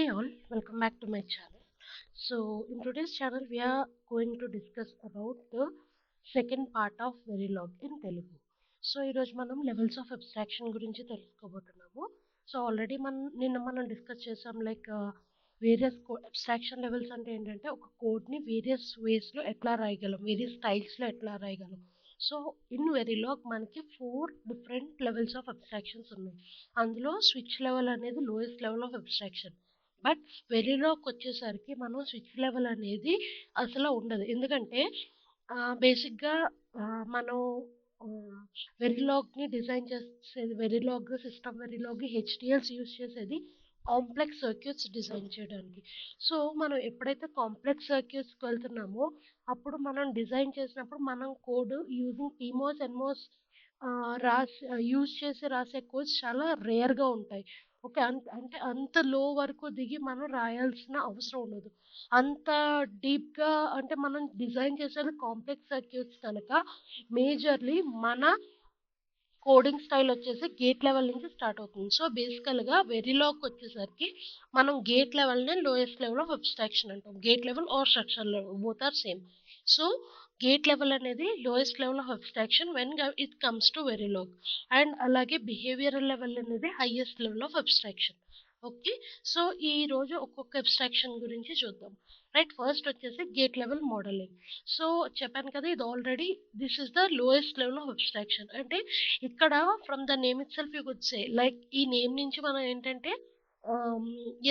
Hi all, welcome back to my channel. In today's channel, we are going to discuss about the second part of Verilog in Telugu. ఈ రోజు మనం levels of abstraction గురించి తెలుసుకోబోతున్నాము. Already మనం discuss చేసాం various abstraction levels అంటే ఏంటంటే ఒక కోడ్ని వేరియస్ వేస్లో ఎట్లా రాయగలం, వేరియస్ స్టైల్స్లో ఎట్లా రాయగలం. ఇన్ వెరిలాగ్ మనకి 4 డిఫరెంట్ లెవెల్స్ ఆఫ్ అబ్స్ట్రాక్షన్స్ ఉన్నాయి. అందులో స్విచ్ లెవెల్ అనేది lowest level of abstraction. But Verilog వచ్చేసరికి మనం స్విచ్ లెవెల్ అనేది అసలు ఉండదు. ఎందుకంటే బేసిక్గా మనం వెరిలాగ్ని డిజైన్ చేసేది, వెరిలాగ్ సిస్టమ్ వెరిలాగ్ హెచ్డిఎల్స్ యూజ్ చేసేది కాంప్లెక్స్ సర్క్యూట్స్ డిజైన్ చేయడానికి. మనం ఎప్పుడైతే కాంప్లెక్స్ సర్క్యూట్స్కి వెళ్తున్నామో అప్పుడు మనం డిజైన్ చేసినప్పుడు మనం code using PMOS NMOS use చేసి రాసే కోడ్స్ చాలా రేర్గా ఉంటాయి. ఓకే, అంటే అంత లో వరకు దిగి మనం రాయాల్సిన అవసరం ఉండదు. అంత డీప్గా అంటే మనం డిజైన్ చేసేది కాంప్లెక్స్ సర్క్యూట్స్ కనుక మేజర్లీ మన కోడింగ్ స్టైల్ వచ్చేసి గేట్ లెవెల్ నుంచి స్టార్ట్ అవుతుంది. బేసికల్గా వెరిలాగ్ వచ్చేసరికి మనం గేట్ లెవెల్ని లోయెస్ట్ లెవెల్ ఆఫ్ అబ్స్ట్రాక్షన్ అంటాం. Gate level or structure level both are same. Gate level అనేది lowest level of abstraction when it comes to Verilog. And అలాగే బిహేవియరల్ లెవెల్ అనేది highest level of abstraction. Okay, ఈ రోజు ఒక్కొక్క abstraction గురించి చూద్దాం. Right, first వచ్చేసి గేట్ లెవెల్ మోడలింగ్. చెప్పాను కదా, ఇది already this is the lowest level of abstraction. అంటే ఇక్కడ from the name it self you could say like ఈ నేమ్ నుంచి మనం ఏంటంటే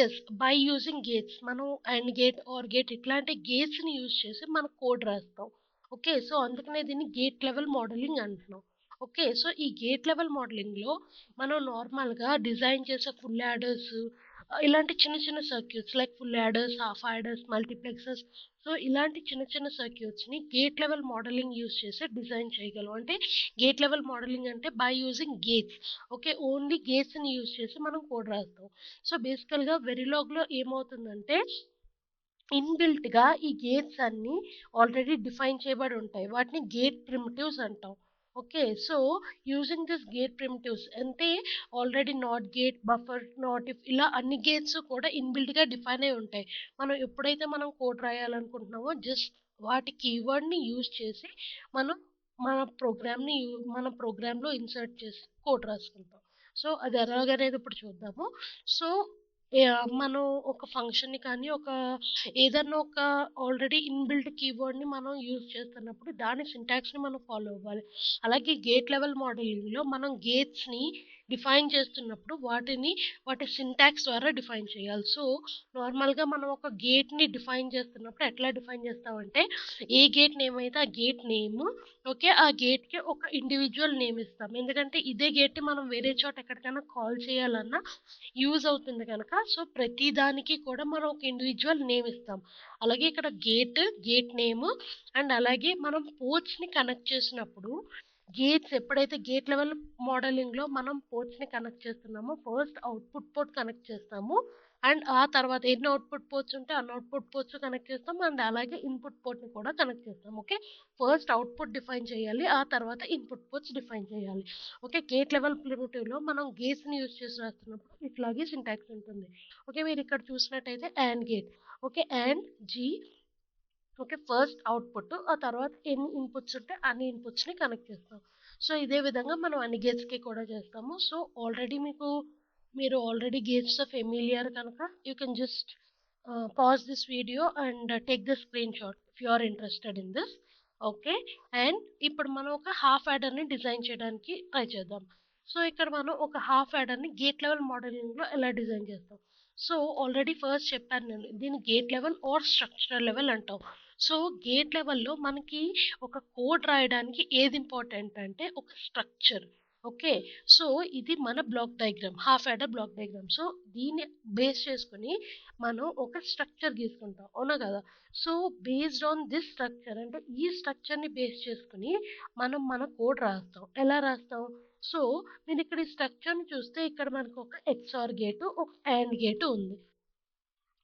ఎస్ బై యూజింగ్ గేట్స్ మనం అండ్ గేట్ ఆర్ గేట్ ఇట్లాంటి గేట్స్ని యూజ్ చేసి మనం కోడ్ రాస్తాం. ఓకే, అందుకనే దీన్ని గేట్ లెవెల్ మోడలింగ్ అంటున్నాం. ఓకే, ఈ గేట్ లెవెల్ మోడలింగ్లో మనం నార్మల్గా డిజైన్ చేసే ఫుల్ యాడర్స్ ఇలాంటి చిన్న చిన్న circuits like full adders, half adders, multiplexers, ఇలాంటి చిన్న చిన్న సర్క్యూట్స్ని గేట్ లెవెల్ మోడలింగ్ యూజ్ చేసి డిజైన్ చేయగలం. అంటే గేట్ లెవెల్ మోడలింగ్ అంటే by using gates. Okay, only గేట్స్ని యూజ్ చేసి మనం కోడ్ రాస్తాం. బేసికల్గా వెరిలాగ్లో ఏమవుతుందంటే ఇన్బిల్ట్గా ఈ గేట్స్ అన్ని ఆల్రెడీ డిఫైన్ చేయబడి ఉంటాయి. వాటిని గేట్ ప్రిమిటివ్స్ అంటాం. Okay, using this gate primitives అంటే already not gate, buffer, not if ఇలా అన్ని గేట్స్ కూడా ఇన్బిల్ట్గా డిఫైన్ అయి ఉంటాయి. మనం ఎప్పుడైతే మనం కోడ్ రాయాలనుకుంటున్నామో జస్ట్ వాటి కీవర్డ్ని యూజ్ చేసి మనం మన ప్రోగ్రామ్లో ఇన్సర్ట్ చేసి కోడ్ రాసుకుంటాం. అది ఎలాగనేది ఇప్పుడు చూద్దాము. సో మనం ఒక ఫంక్షన్ని కానీ ఏదన్నా ఒక ఆల్రెడీ ఇన్బిల్ట్ కీవర్డ్ని మనం యూజ్ చేస్తున్నప్పుడు దాని సింటాక్స్ని మనం ఫాలో అవ్వాలి. అలాగే గేట్ లెవెల్ మోడలింగ్లో మనం గేట్స్ని డిఫైన్ చేస్తున్నప్పుడు వాటి సింటాక్స్ ద్వారా డిఫైన్ చేయాలి. నార్మల్గా మనం ఒక గేట్ని డిఫైన్ చేస్తున్నప్పుడు ఎట్లా డిఫైన్ చేస్తామంటే ఏ గేట్ నేమ్ అయితే ఆ గేట్ నేమ్, ఓకే, ఆ గేట్కి ఒక ఇండివిజువల్ నేమ్ ఇస్తాం. ఎందుకంటే ఇదే గేట్ని మనం వేరే చోట ఎక్కడికైనా కాల్ చేయాలన్నా యూజ్ అవుతుంది కనుక ప్రతి దానికి కూడా మనం ఒక ఇండివిజువల్ నేమ్ ఇస్తాం. అలాగే ఇక్కడ గేట్ నేమ్ అండ్ అలాగే మనం పోర్ట్స్ని కనెక్ట్ చేసినప్పుడు ఎప్పుడైతే గేట్ లెవెల్ మోడలింగ్లో మనం పోర్ట్స్ని కనెక్ట్ చేస్తున్నామో ఫస్ట్ అవుట్పుట్ పోర్ట్ కనెక్ట్ చేస్తాము. అండ్ ఆ తర్వాత ఎన్ని అవుట్పుట్ పోర్ట్స్ ఉంటే అన్ని అవుట్పుట్ పోర్ట్స్ కనెక్ట్ చేస్తాం. అండ్ అలాగే ఇన్పుట్ పోర్ట్ని కూడా కనెక్ట్ చేస్తాం. ఓకే, ఫస్ట్ అవుట్పుట్ డిఫైన్ చేయాలి, ఆ తర్వాత ఇన్పుట్ పోర్ట్స్ డిఫైన్ చేయాలి. ఓకే, గేట్ లెవెల్ ప్రిమిటివ్లో మనం గేట్స్ని యూజ్ చేసి రాస్తున్నప్పుడు ఇట్లాగే సింటాక్స్ ఉంటుంది. ఓకే, మీరు ఇక్కడ చూసినట్టయితే and gate. Okay, and G, okay, first output, ఆ తర్వాత ఎన్ని ఇన్పుట్స్ ఉంటే అన్ని ఇన్పుట్స్ని కనెక్ట్ చేస్తాం. ఇదే విధంగా మనం అన్ని గేట్స్కి కూడా చేస్తాము. ఆల్రెడీ మీరు ఆల్రెడీ గేట్స్ ఫెమిలియర్ కనుక you can just pause this video and take the screenshot if you are interested in this. Okay, and ఇప్పుడు మనం ఒక హాఫ్ యాడర్ని డిజైన్ చేయడానికి ట్రై చేద్దాం. ఇక్కడ మనం ఒక హాఫ్ యాడర్ని గేట్ లెవెల్ మోడలింగ్లో ఎలా డిజైన్ చేస్తాం. ఆల్రెడీ ఫస్ట్ చెప్పాను నేను, దీన్ని gate level are structural level అంటాం. గేట్ లెవెల్లో మనకి ఒక కోడ్ రాయడానికి ఏది ఇంపార్టెంట్ అంటే ఒక స్ట్రక్చర్. ఓకే, ఇది మన block diagram, half adder block diagram. దీన్ని బేస్ చేసుకుని మనం ఒక స్ట్రక్చర్ గీసుకుంటాం, అవునా కదా. బేస్డ్ ఆన్ దిస్ స్ట్రక్చర్ అంటే ఈ స్ట్రక్చర్ని బేస్ చేసుకుని మనం మన కోడ్ రాస్తాం. ఎలా రాస్తాం? మీరు ఇక్కడ ఈ స్ట్రక్చర్ని చూస్తే ఇక్కడ మనకు ఒక XOR గేటు, ఒక AND గేటు ఉంది,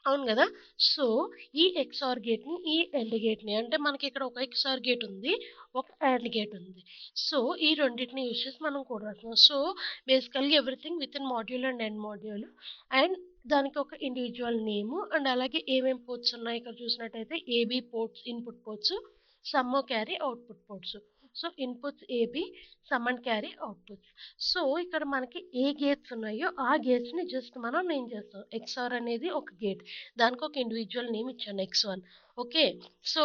అవును కదా. ఈ XOR గేట్ని, ఈ AND గేట్ని, అంటే మనకి ఇక్కడ ఒక XOR గేట్ ఉంది, ఒక AND గేట్ ఉంది. ఈ రెండింటిని యూజ్ చేసి మనం కోడ్ రాస్తున్నాం. బేసికల్గా everything with in module and end module. And దానికి ఒక ఇండివిడ్యువల్ నేమ్ అండ్ అలాగే ఏమేం పోర్ట్స్ ఉన్నాయి ఇక్కడ చూసినట్టయితే AB ports input ports, some carry output ports. So inputs AB, some and carry outputs. So ఇక్కడ మనకి ఏ గేట్స్ ఉన్నాయో ఆ గేట్స్ ని జస్ట్ మనం నేమ్ చేస్తాం. ఎక్స్ఆర్ అనేది ఒక గేట్, దానికి ఒక ఇండివిడ్యువల్ నేమ్ ఇచ్చాను X1. ఓకే, సో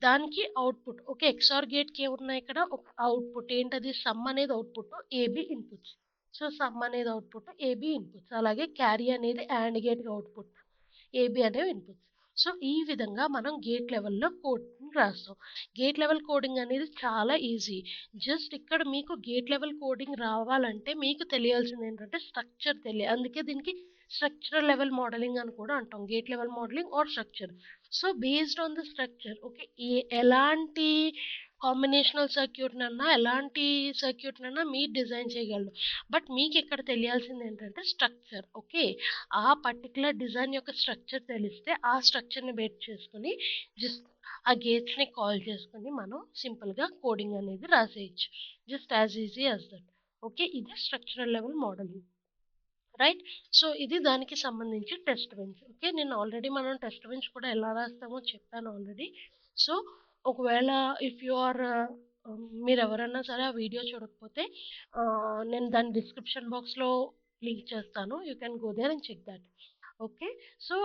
దానికి అవుట్పుట్. ఓకే, ఎక్స్ఆర్ గేట్ కి ఏమున్నాయి ఇక్కడ ఒక అవుట్పుట్ ఏంటది సమ్ అనేది output, AB inputs. So some అనేది అవుట్పుట్, ఏబీ ఇన్పుట్స్. అలాగే క్యారీ అనేది అండ్ గేట్ అవుట్పుట్, ఏబీ అనేవి ఇన్పుట్స్. సో ఈ విధంగా మనం గేట్ లెవెల్లో కోడింగ్ రాస్తాం. గేట్ లెవెల్ కోడింగ్ అనేది చాలా ఈజీ. జస్ట్ ఇక్కడ మీకు గేట్ లెవెల్ కోడింగ్ రావాలంటే మీకు తెలియాల్సింది ఏంటంటే స్ట్రక్చర్ తెలియాలి. అందుకే దీనికి స్ట్రక్చరల్ లెవెల్ మోడలింగ్ అని కూడా అంటాం, gate level modelling or structure. So based on the structure, okay, ఎలాంటి కాంబినేషనల్ సర్క్యూట్ నన్నా ఎలాంటి సర్క్యూట్ నన్నా మీరు డిజైన్ చేయగలరు. బట్ మీకు ఇక్కడ తెలియాల్సింది ఏంటంటే స్ట్రక్చర్. ఓకే, ఆ పర్టికులర్ డిజైన్ యొక్క స్ట్రక్చర్ తెలిస్తే ఆ స్ట్రక్చర్ని బేస్ చేసుకుని జస్ట్ ఆ గేట్స్ని కాల్ చేసుకుని మనం సింపుల్గా కోడింగ్ అనేది రాసేయచ్చు. Just as easy as that. Okay, ఇది structural level modelling, right. So ఇది దానికి సంబంధించి టెస్ట్ బెంచ్. ఓకే, నేను ఆల్రెడీ మనం టెస్ట్ బెంచ్ కూడా ఎలా రాస్తామో చెప్పాను ఆల్రెడీ. సో ఒకవేళ ఇఫ్ యు ఆర్ మీరు ఎవరన్నా సరే ఆ వీడియో చూడకపోతే నేను దాని డిస్క్రిప్షన్ బాక్స్లో లింక్ చేస్తాను, you can go there and check that. Okay, so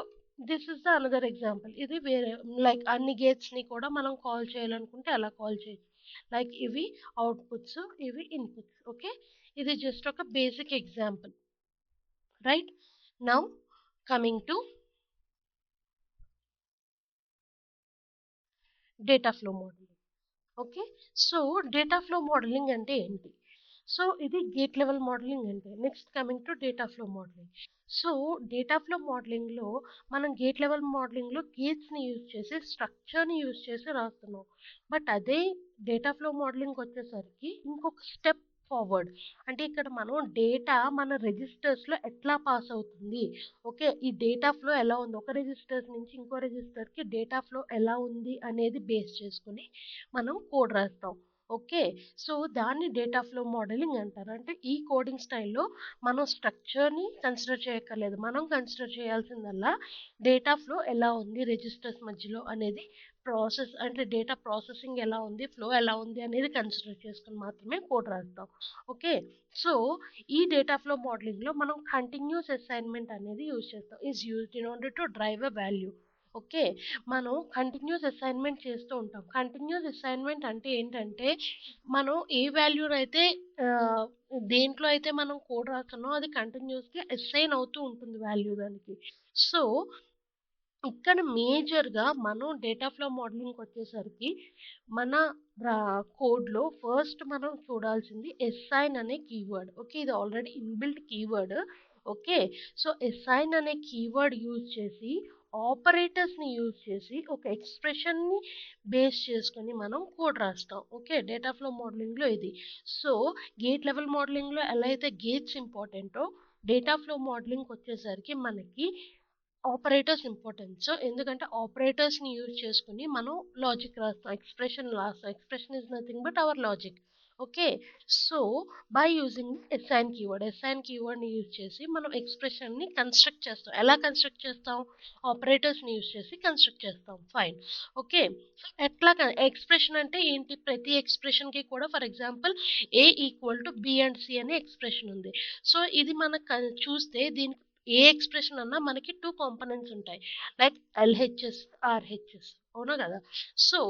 this is the another example. ఇది వేరే లైక్ అన్ని గేట్స్ని కూడా మనం కాల్ చేయాలనుకుంటే అలా కాల్ చేయొచ్చు. లైక్ ఇవి అవుట్పుట్స్, ఇవి ఇన్పుట్స్. ఓకే, ఇది జస్ట్ ఒక basic example, right. Now coming to data flow modeling. Okay, so data flow modelling అంటే ఏంటి? సో ఇది గేట్ లెవెల్ మోడలింగ్ అంటే. Next coming to data flow modelling. So data flow మోడలింగ్లో మనం gate level మోడలింగ్లో గేట్స్ని use చేసి స్ట్రక్చర్ని use చేసి రాస్తున్నాం. బట్ అదే డేటా ఫ్లో మోడలింగ్ వచ్చేసరికి ఇంకొక స్టెప్ ఫార్వర్డ్. అంటే ఇక్కడ మనం డేటా మన రిజిస్టర్స్లో ఎట్లా పాస్ అవుతుంది, ఓకే, ఈ డేటా ఫ్లో ఎలా ఉంది, ఒక రిజిస్టర్ నుంచి ఇంకో రిజిస్టర్కి డేటా ఫ్లో ఎలా ఉంది అనేది బేస్ చేసుకుని మనం కోడ్ రాస్తాం. ఓకే, సో దాన్ని డేటా ఫ్లో మోడలింగ్ అంటారు. అంటే ఈ కోడింగ్ స్టైల్లో మనం స్ట్రక్చర్ని కన్సిడర్ చేయక్కర్లేదు, మనం కన్సిడర్ చేయాల్సిందల్లా డేటా ఫ్లో ఎలా ఉంది రిజిస్టర్స్ మధ్యలో అనేది, ప్రాసెస్ అంటే డేటా ప్రాసెసింగ్ ఎలా ఉంది, ఫ్లో ఎలా ఉంది అనేది కన్సిడర్ చేసుకుని మాత్రమే కోడ్ రాస్తాం. ఓకే, సో ఈ డేటా ఫ్లో మోడలింగ్లో మనం కంటిన్యూస్ అసైన్మెంట్ అనేది యూజ్ చేస్తాం. Is used in order to drive a value. Okay, మనం కంటిన్యూస్ అసైన్మెంట్ చేస్తూ ఉంటాం. కంటిన్యూస్ అసైన్మెంట్ అంటే ఏంటంటే మనం ఏ వాల్యూ అయితే ఆ, దేంట్లో అయితే మనం కోడ్ రాస్తున్నామో అది కంటిన్యూస్గా అసైన్ అవుతూ ఉంటుంది వాల్యూ దానికి. సో ఇక్కడ మేజర్గా మనం డేటా ఫ్లో మోడలింగ్కి వచ్చేసరికి మన కోడ్లో ఫస్ట్ మనం చూడాల్సింది ఎస్ఐన్ అనే కీవర్డ్. ఓకే, ఇది already inbuilt keyword. Okay, so assign అనే కీవర్డ్ యూజ్ చేసి ఆపరేటర్స్ని యూజ్ చేసి ఒక ఎక్స్ప్రెషన్ని బేస్ చేసుకొని మనం కోడ్ రాస్తాం. ఓకే, డేటా ఫ్లో మోడలింగ్లో ఇది. సో గేట్ లెవెల్ మోడలింగ్లో ఎలా అయితే గేట్స్ ఇంపార్టెంటో డేటా ఫ్లో మోడలింగ్కి వచ్చేసరికి మనకి ఆపరేటర్స్ ఇంపార్టెంట్. సో ఎందుకంటే ఆపరేటర్స్ని యూజ్ చేసుకుని మనం లాజిక్ రాస్తాం, ఎక్స్ప్రెషన్ రాస్తాం. Expression is nothing but our logic. Okay, so by using assign కీవర్డ్ని యూజ్ చేసి మనం ఎక్స్ప్రెషన్ని కన్స్ట్రక్ట్ చేస్తాం. ఎలా కన్స్ట్రక్ట్ చేస్తాం? ఆపరేటర్స్ని యూజ్ చేసి కన్స్ట్రక్ట్ చేస్తాం. ఫైన్. ఓకే, ఎట్లా ఎక్స్ప్రెషన్ అంటే ఏంటి? ప్రతి ఎక్స్ప్రెషన్కి కూడా for example A equal to B and C అనే ఎక్స్ప్రెషన్ ఉంది. సో ఇది మనకు చూస్తే దీనికి ఏ ఎక్స్ప్రెషన్ అన్నా మనకి టూ కాంపోనెంట్స్ ఉంటాయి, లైక్ ఎల్హెచ్ఎస్, ఆర్హెచ్ఎస్. అవునా కదా? సో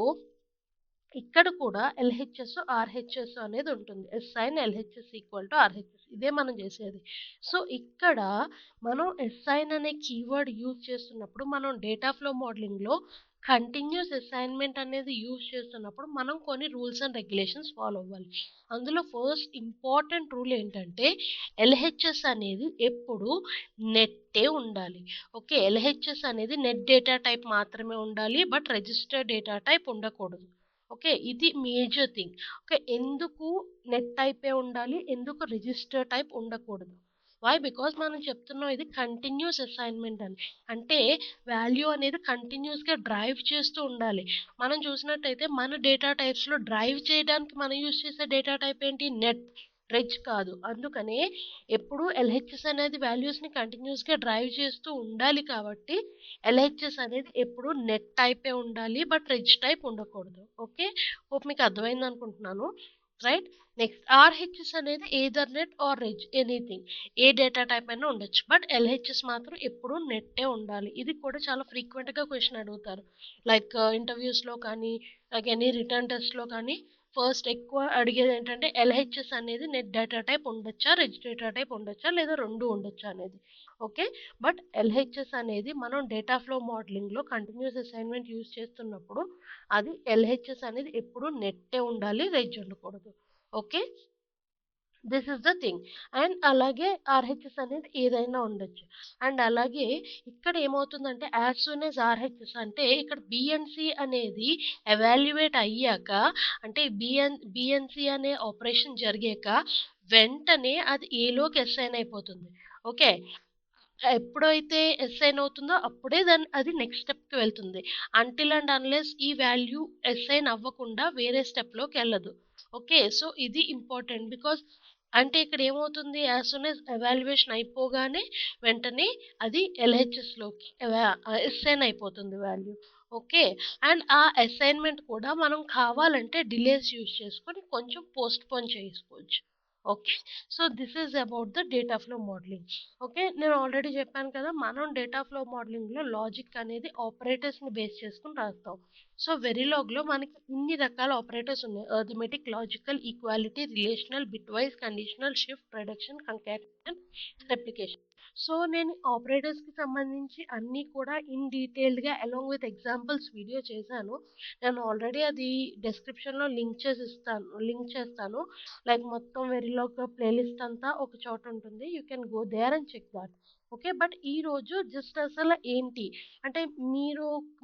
ఇక్కడ కూడా ఎల్హెచ్ఎస్ ఆర్హెచ్ఎస్ అనేది ఉంటుంది. ఎస్ఐన్ ఎల్హెచ్ఎస్ ఈక్వల్ టు ఆర్హెచ్ఎస్, ఇదే మనం చేసేది. సో ఇక్కడ మనం ఎస్ఐన్ అనే కీవర్డ్ యూజ్ చేస్తున్నప్పుడు మనం డేటా ఫ్లో మోడలింగ్లో కంటిన్యూస్ అసైన్మెంట్ అనేది యూజ్ చేస్తున్నప్పుడు మనం కొన్ని రూల్స్ అండ్ రెగ్యులేషన్స్ ఫాలో అవ్వాలి. అందులో ఫస్ట్ ఇంపార్టెంట్ రూల్ ఏంటంటే ఎల్హెచ్ఎస్ అనేది ఎప్పుడు నెట్టే ఉండాలి. ఓకే, ఎల్హెచ్ఎస్ అనేది నెట్ డేటా టైప్ మాత్రమే ఉండాలి, బట్ రిజిస్టర్ డేటా టైప్ ఉండకూడదు. ఓకే, ఇది మేజర్ థింగ్. ఓకే, ఎందుకు నెట్ టైపే ఉండాలి, ఎందుకు రిజిస్టర్ టైప్ ఉండకూడదు? వై? బికాస్ మనం చెప్తున్నాం ఇది కంటిన్యూస్ అసైన్మెంట్ అని. అంటే వాల్యూ అనేది కంటిన్యూస్గా డ్రైవ్ చేస్తూ ఉండాలి. మనం చూసినట్టయితే మన డేటా టైప్స్లో డ్రైవ్ చేయడానికి మనం యూజ్ చేసే డేటా టైప్ ఏంటి? నెట్. రెజ్ కాదు. అందుకనే ఎప్పుడు ఎల్హెచ్ఎస్ అనేది వాల్యూస్ని కంటిన్యూస్గా డ్రైవ్ చేస్తూ ఉండాలి కాబట్టి ఎల్హెచ్ఎస్ అనేది ఎప్పుడు నెట్ టైపే ఉండాలి, బట్ రెజ్ టైప్ ఉండకూడదు. ఓకే, హోప్ మీకు అర్థమైంది అనుకుంటున్నాను. రైట్. నెక్స్ట్ ఆర్హెచ్ఎస్ అనేది either net or reg anything, ఏ డేటా టైప్ అయినా ఉండొచ్చు, బట్ ఎల్హెచ్ఎస్ మాత్రం ఎప్పుడు నెట్టే ఉండాలి. ఇది కూడా చాలా ఫ్రీక్వెంట్గా క్వశ్చన్ అడుగుతారు, లైక్ ఇంటర్వ్యూస్లో కానీ, లైక్ ఎనీ రిటర్న్ టెస్ట్లో కానీ. ఫస్ట్ ఎక్కువ అడిగేది ఏంటంటే ఎల్హెచ్ఎస్ అనేది నెట్ డేటా టైప్ ఉండొచ్చా, రెజ్ డేటా టైప్ ఉండొచ్చా, లేదా రెండు ఉండొచ్చా అనేది. ఓకే, బట్ ఎల్హెచ్ఎస్ అనేది మనం డేటా ఫ్లో మోడలింగ్లో కంటిన్యూస్ అసైన్మెంట్ యూజ్ చేస్తున్నప్పుడు అది ఎల్హెచ్ఎస్ అనేది ఎప్పుడు నెట్టే ఉండాలి, రెజ్ ఉండకూడదు. Okay, this is the thing. And అలాగే ఆర్హెచ్ఎస్ అనేది ఏదైనా ఉండొచ్చు. అండ్ అలాగే ఇక్కడ ఏమవుతుందంటే యాజ్ సూన్ యాజ్ ఆర్హెచ్ఎస్ అంటే ఇక్కడ బిఎన్సి అనేది ఎవాల్యుయేట్ అయ్యాక, అంటే బిఎన్సి అనే ఆపరేషన్ జరిగాక వెంటనే అది ఏలోకి అసైన్ అయిపోతుంది. ఓకే, ఎప్పుడైతే అసైన్ అవుతుందో అప్పుడే అది నెక్స్ట్ స్టెప్కి వెళ్తుంది. అంటిల్ అండ్ అన్లెస్ ఈ వాల్యూ అసైన్ అవ్వకుండా వేరే స్టెప్లోకి వెళ్ళదు. ఓకే, సో ఇది ఇంపార్టెంట్. బికాస్ అంటే ఇక్కడ ఏమవుతుంది, యాజ్ సూన్ యాజ్ ఎవాల్యుయేషన్ అయిపోగానే వెంటనే అది ఎల్హెచ్ఎస్లోకి అసైన్ అయిపోతుంది వాల్యూ. ఓకే, అండ్ ఆ అసైన్మెంట్ కూడా మనం కావాలంటే డిలేస్ యూజ్ చేసుకొని కొంచెం పోస్ట్ పోన్ చేసుకోవచ్చు. Okay, so this is about the data flow modelling. Okay, నేను ఆల్రెడీ చెప్పాను కదా, మనం డేటా ఫ్లో మోడలింగ్లో లాజిక్ అనేది ఆపరేటర్స్ని బేస్ చేసుకుని రాస్తాం. సో వెరిలాగ్లో మనకి ఇన్ని రకాల ఆపరేటర్స్ ఉన్నాయి: arithmetic, logical, equality, relational, bit wise, conditional, shift, reduction, concatenation, replication. So నేను ఆపరేటర్స్కి సంబంధించి అన్నీ కూడా ఇన్ డీటెయిల్డ్గా అలాంగ్ విత్ ఎగ్జాంపుల్స్ వీడియో చేశాను. నేను ఆల్రెడీ అది డిస్క్రిప్షన్లో లింక్ చేస్తాను. లైక్ మొత్తం వెరిలాగ్ ప్లేలిస్ట్ అంతా ఒక చోట ఉంటుంది, you can go there and check that. Okay, but ఈ రోజు జస్ట్ అసలు ఏంటి అంటే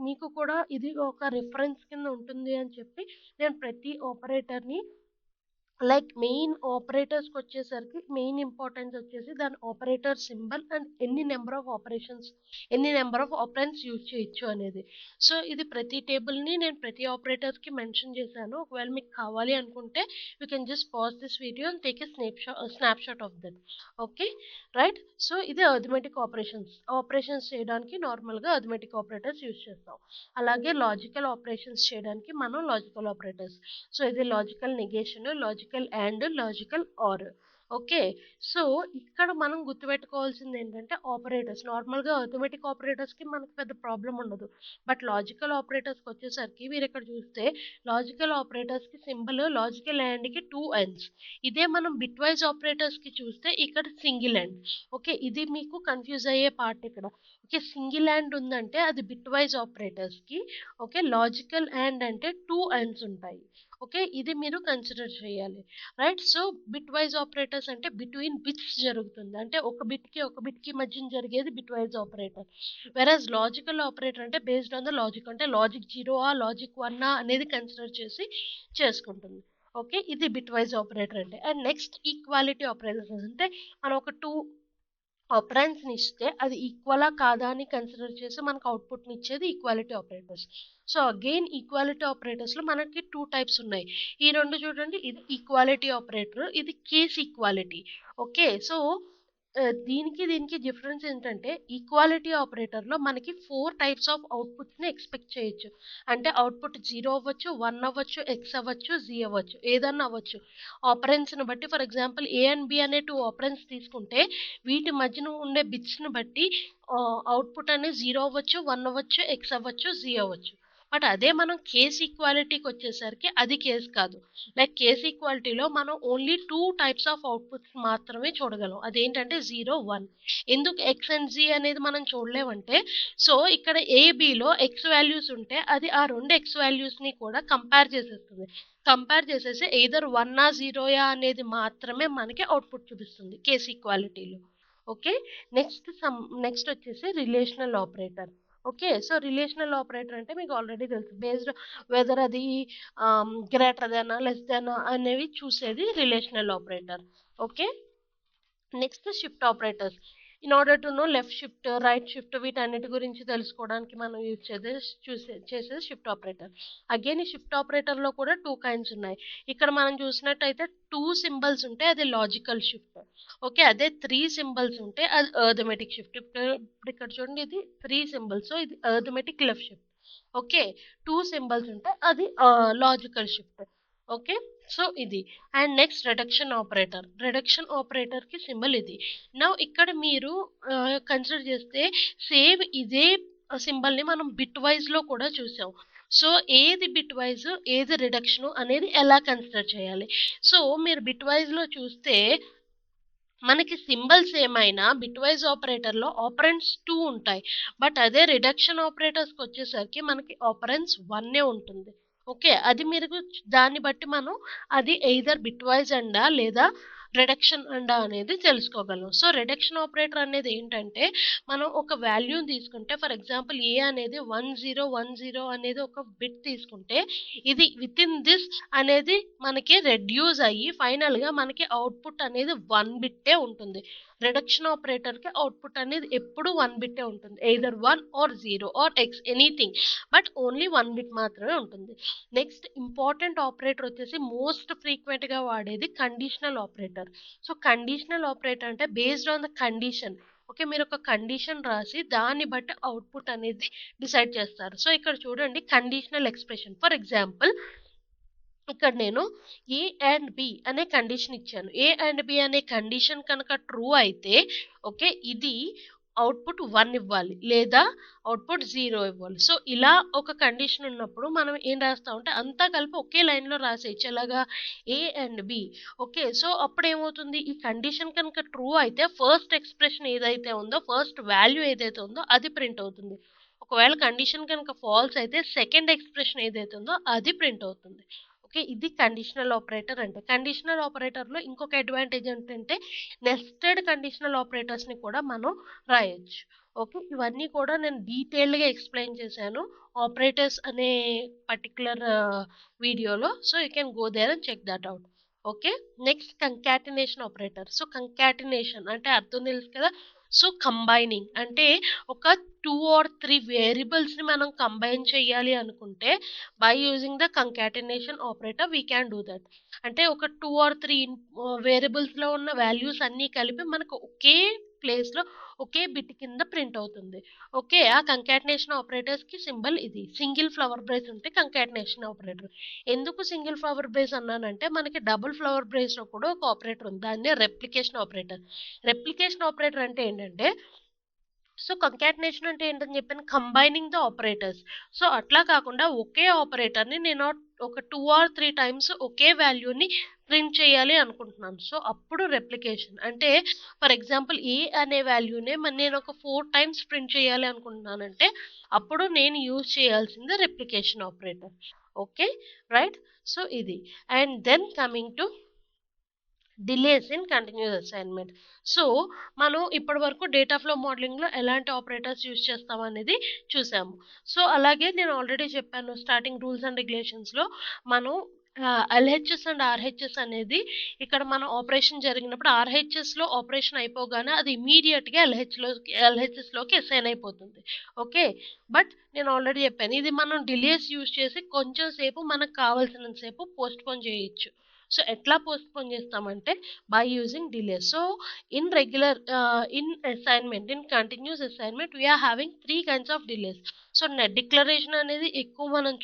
మీకు కూడా ఇది ఒక రిఫరెన్స్ కింద ఉంటుంది అని చెప్పి నేను ప్రతి ఆపరేటర్ని, లైక్ మెయిన్ ఆపరేటర్స్కి వచ్చేసరికి మెయిన్ ఇంపార్టెన్స్ వచ్చేసి దాని ఆపరేటర్ సింబల్ అండ్ ఎన్ని నెంబర్ ఆఫ్ ఆపరేషన్స్, ఎన్ని నెంబర్ ఆఫ్ ఆపరెంట్స్ యూజ్ చేయొచ్చు అనేది. సో ఇది ప్రతి టేబుల్ని నేను ప్రతి ఆపరేటర్కి మెన్షన్ చేశాను. ఒకవేళ మీకు కావాలి అనుకుంటే you can just pause this video and take a snapshot of that. Okay, right. So ఇది అర్థమెటిక్ ఆపరేషన్స్ చేయడానికి నార్మల్గా అర్థమెటిక్ ఆపరేటర్స్ యూజ్ చేస్తాం. అలాగే లాజికల్ ఆపరేషన్స్ చేయడానికి మనం లాజికల్ ఆపరేటర్స్. సో ఇది logical negation, logical and, logical are. Okay, so ఇక్కడ మనం గుర్తుపెట్టుకోవాల్సింది ఏంటంటే ఆపరేటర్స్ నార్మల్గా ఆటోమేటిక్ ఆపరేటర్స్కి మనకు పెద్ద ప్రాబ్లం ఉండదు, బట్ లాజికల్ ఆపరేటర్స్కి వచ్చేసరికి మీరు ఇక్కడ చూస్తే లాజికల్ ఆపరేటర్స్కి సింబల్ లాజికల్ అండ్కి 2 ends. ఇదే మనం బిట్ వైజ్ ఆపరేటర్స్కి చూస్తే ఇక్కడ సింగిల్ అండ్. ఓకే, ఇది మీకు కన్ఫ్యూజ్ అయ్యే పార్ట్ ఇక్కడ. ఓకే, సింగిల్ అండ్ ఉందంటే అది బిట్ వైజ్ ఆపరేటర్స్కి. ఓకే, లాజికల్ అండ్ అంటే 2 ends ఉంటాయి. ఓకే, ఇది మీరు కన్సిడర్ చేయాలి. Right. So bitwise operators అంటే బిట్వీన్ బిట్స్ జరుగుతుంది, అంటే ఒక బిట్కి మధ్య జరిగేది bitwise operator. Whereas logical operator అంటే బేస్డ్ ఆన్ ద లాజిక్, అంటే లాజిక్ 0 లాజిక్ 1 అనేది కన్సిడర్ చేసి చేసుకుంటుంది. ఓకే, ఇది బిట్ వైజ్ ఆపరేటర్ అంటే. అండ్ నెక్స్ట్ ఈక్వాలిటీ ఆపరేటర్స్ అంటే మనం ఒక 2 ఆపరెంట్స్ని ఇస్తే అది ఈక్వలా కాదా అని కన్సిడర్ చేసి మనకు అవుట్పుట్ని ఇచ్చేది equality operators. So again equality ఆపరేటర్స్లో మనకి 2 టైప్స్ ఉన్నాయి. ఈ రెండు చూడండి, ఇది ఈక్వాలిటీ ఆపరేటర్, ఇది కేస్ ఈక్వాలిటీ. ఓకే, సో దీనికి డిఫరెన్స్ ఏంటంటే ఈక్వాలిటీ ఆపరేటర్లో మనకి 4 టైప్స్ ఆఫ్ అవుట్పుట్స్ని ఎక్స్పెక్ట్ చేయొచ్చు. అంటే అవుట్పుట్ 0 అవ్వచ్చు, 1 అవ్వచ్చు, ఎక్స్ అవ్వచ్చు, జీ అవ్వచ్చు, ఏదన్నా అవ్వచ్చు ఆపరెన్స్ని బట్టి. For example A and B అనే 2 ఆపరెన్స్ తీసుకుంటే వీటి మధ్యన ఉండే బిట్స్ని బట్టి అవుట్పుట్ అనేది 0 అవ్వచ్చు, 1 అవ్వచ్చు, ఎక్స్ అవ్వచ్చు, జీ అవ్వచ్చు. బట్ అదే మనం కేస్ ఈక్వాలిటీకి వచ్చేసరికి అది కేస్ కాదు. లైక్ కేస్ ఈక్వాలిటీలో మనం ఓన్లీ 2 టైప్స్ ఆఫ్ అవుట్పుట్స్ మాత్రమే చూడగలం, అదేంటంటే 0, 1. ఎందుకు ఎక్స్ అండ్ జీ అనేది మనం చూడలేమంటే, సో ఇక్కడ ఏబిలో ఎక్స్ వాల్యూస్ ఉంటే అది ఆ 2 ఎక్స్ వాల్యూస్ని కూడా కంపేర్ చేసేస్తుంది. కంపేర్ చేసేసి ఎయిదర్ 1 0 అనేది మాత్రమే మనకి అవుట్పుట్ చూపిస్తుంది కేస్ ఈక్వాలిటీలో. ఓకే, నెక్స్ట్ వచ్చేసి relational operator. Okay, so relational operator అంటే మీకు ఆల్రెడీ తెలుసు, బేస్డ్ వెదర్ అది గ్రేటర్ దెనా లెస్ దెనా అనేవి చూసేది relational operator. Okay, next shift operators. In order to know left shift, right shift వీటన్నిటి గురించి తెలుసుకోవడానికి మనం యూజ్ చేసేది షిఫ్ట్ ఆపరేటర్. అగైన్ ఈ షిఫ్ట్ ఆపరేటర్లో కూడా 2 కైండ్స్ ఉన్నాయి. ఇక్కడ మనం చూసినట్టయితే 2 సింబల్స్ ఉంటే అది లాజికల్ షిఫ్ట్. ఓకే, అదే 3 సింబల్స్ ఉంటే అది అర్థమెటిక్ షిఫ్ట్. ఇప్పుడు ఇక్కడ చూడండి, ఇది 3 సింబల్స్, సో ఇది arithmetic left shift. Okay, 2 symbols ఉంటే అది లాజికల్ షిఫ్ట్. ఓకే, సో ఇది. అండ్ నెక్స్ట్ రిడక్షన్ ఆపరేటర్ కి సింబల్ ఇది. నా ఇక్కడ మీరు కన్సిడర్ చేస్తే సేమ్ ఇదే సింబల్ ని మనం బిట్ వైజ్ లో కూడా చూసాం. సో ఏది బిట్ వైజ్ ఏది రిడక్షన్ అనేది ఎలా కన్సిడర్ చేయాలి. సో మీరు బిట్ వైజ్ లో చూస్తే మనకి సింబల్స్ ఏమైనా బిట్ వైజ్ ఆపరేటర్లో ఆపరెంట్స్ 2 ఉంటాయి. బట్ అదే రిడక్షన్ ఆపరేటర్స్కి వచ్చేసరికి మనకి ఆపరెంట్స్ 1 ఉంటుంది. ఓకే, అది మీరు దాన్ని బట్టి మనం అది ఎయిదర్ బిట్ వైజ్ అండా లేదా రిడక్షన్ అండా అనేది తెలుసుకోగలం. సో రిడక్షన్ ఆపరేటర్ అనేది ఏంటంటే మనం ఒక వాల్యూని తీసుకుంటే, ఫర్ ఎగ్జాంపుల్ ఏ అనేది 1010 అనేది ఒక బిట్ తీసుకుంటే ఇది విత్ ఇన్ దిస్ అనేది మనకి రెడ్యూస్ అయ్యి ఫైనల్గా మనకి అవుట్పుట్ అనేది 1 బిట్టే ఉంటుంది. రిడక్షన్ ఆపరేటర్కి అవుట్పుట్ అనేది ఎప్పుడు 1 బిట్టే ఉంటుంది, either 1 or 0 or X anything, but only 1 bit మాత్రమే ఉంటుంది. నెక్స్ట్ ఇంపార్టెంట్ ఆపరేటర్ వచ్చేసి మోస్ట్ ఫ్రీక్వెంట్గా వాడేది conditional operator. So conditional operator అంటే based on the condition. Okay, మీరు ఒక కండిషన్ రాసి దాన్ని బట్టి అవుట్పుట్ అనేది డిసైడ్ చేస్తారు. సో ఇక్కడ చూడండి కండిషనల్ ఎక్స్ప్రెషన్. ఫర్ ఎగ్జాంపుల్ ఇక్కడ నేను ఏ అండ్ బి అనే కండిషన్ ఇచ్చాను. ఏ అండ్ బి అనే కండిషన్ కనుక ట్రూ అయితే ఓకే ఇది అవుట్పుట్ 1 ఇవ్వాలి లేదా అవుట్పుట్ 0 ఇవ్వాలి. సో ఇలా ఒక కండిషన్ ఉన్నప్పుడు మనం ఏం రాస్తామంటే అంతా కలిపి ఒకే లైన్లో రాసేయచ్చు. ఎలాగా A and B. Okay, so అప్పుడు ఏమవుతుంది, ఈ కండిషన్ కనుక ట్రూ అయితే ఫస్ట్ ఎక్స్ప్రెషన్ ఏదైతే ఉందో, ఫస్ట్ వాల్యూ ఏదైతే ఉందో అది ప్రింట్ అవుతుంది. ఒకవేళ కండిషన్ కనుక ఫాల్స్ అయితే సెకండ్ ఎక్స్ప్రెషన్ ఏదైతే ఉందో అది ప్రింట్ అవుతుంది. ఓకే, ఇది కండిషనల్ ఆపరేటర్ అంటే. కండిషనల్ ఆపరేటర్లో ఇంకొక అడ్వాంటేజ్ ఏంటంటే నెస్టెడ్ కండిషనల్ ఆపరేటర్స్ని కూడా మనం రాయొచ్చు. ఓకే, ఇవన్నీ కూడా నేను డీటెయిల్డ్గా ఎక్స్ప్లెయిన్ చేశాను ఆపరేటర్స్ అనే పర్టికులర్ వీడియోలో. So you can go there and check that out. Okay, next concatenation operator. So concatenation అంటే అర్థం తెలుసు కదా. సో కంబైనింగ్ అంటే ఒక 2 or 3 వేరియబుల్స్ని మనం కంబైన్ చేయాలి అనుకుంటే by using the concatenation operator we can do that. అంటే ఒక 2 or 3 వేరియబుల్స్లో ఉన్న వాల్యూస్ అన్నీ కలిపి మనకు ఒకే ప్లేస్లో ఒకే బిట్ కింద ప్రింట్ అవుతుంది. ఓకే, ఆ కంకాటినేషన్ ఆపరేటర్స్కి సింబల్ ఇది. సింగిల్ ఫ్లవర్ బ్రేస్ ఉంటే కంకాటినేషన్ ఆపరేటర్. ఎందుకు సింగిల్ ఫ్లవర్ బ్రేస్ అన్నానంటే మనకి డబుల్ ఫ్లవర్ బ్రేస్లో కూడా ఒక ఆపరేటర్ ఉంది, దాన్నే రెప్లికేషన్ ఆపరేటర్. రెప్లికేషన్ ఆపరేటర్ అంటే ఏంటంటే సో కంకాటినేషన్ అంటే ఏంటని చెప్పాను, కంబైనింగ్ ద ఆపరేటర్స్. సో అట్లా కాకుండా ఒకే ఆపరేటర్ని నేను ఒక 2 or 3 టైమ్స్ ఒకే వాల్యూని ప్రింట్ చేయాలి అనుకుంటున్నాను. సో అప్పుడు రెప్లికేషన్ అంటే ఫర్ ఎగ్జాంపుల్ ఏ అనే వాల్యూనే నేను ఒక 4 టైమ్స్ ప్రింట్ చేయాలి అనుకుంటున్నానంటే అప్పుడు నేను యూజ్ చేయాల్సింది replication operator. Okay right, so ఇది. And then coming to delays in continuous assignment. So మనం ఇప్పటి వరకు డేటా ఫ్లో మోడలింగ్లో ఎలాంటి ఆపరేటర్స్ యూజ్ చేస్తాం అనేది చూసాము. సో అలాగే నేను ఆల్రెడీ చెప్పాను స్టార్టింగ్ రూల్స్ అండ్ రెగ్యులేషన్స్లో మనం ఎల్హెచ్ఎస్ అండ్ ఆర్హెచ్ఎస్ అనేది ఇక్కడ మన ఆపరేషన్ జరిగినప్పుడు ఆర్హెచ్ఎస్లో ఆపరేషన్ అయిపోగానే అది ఇమీడియట్గా ఎల్హెచ్ఎస్లోకి అసైన్ అయిపోతుంది. ఓకే, బట్ నేను ఆల్రెడీ చెప్పాను ఇది మనం డిలేస్ యూజ్ చేసి కొంచెం సేపు మనకు కావాల్సినంత సేపు పోస్ట్ పోన్ చేయొచ్చు. సో ఎట్లా పోస్ట్ పోన్ చేస్తామంటే by using delay. So in assignment, in continuous assignment we are having 3 kinds of delays. So net declaration అనేది ఎక్కువ మనం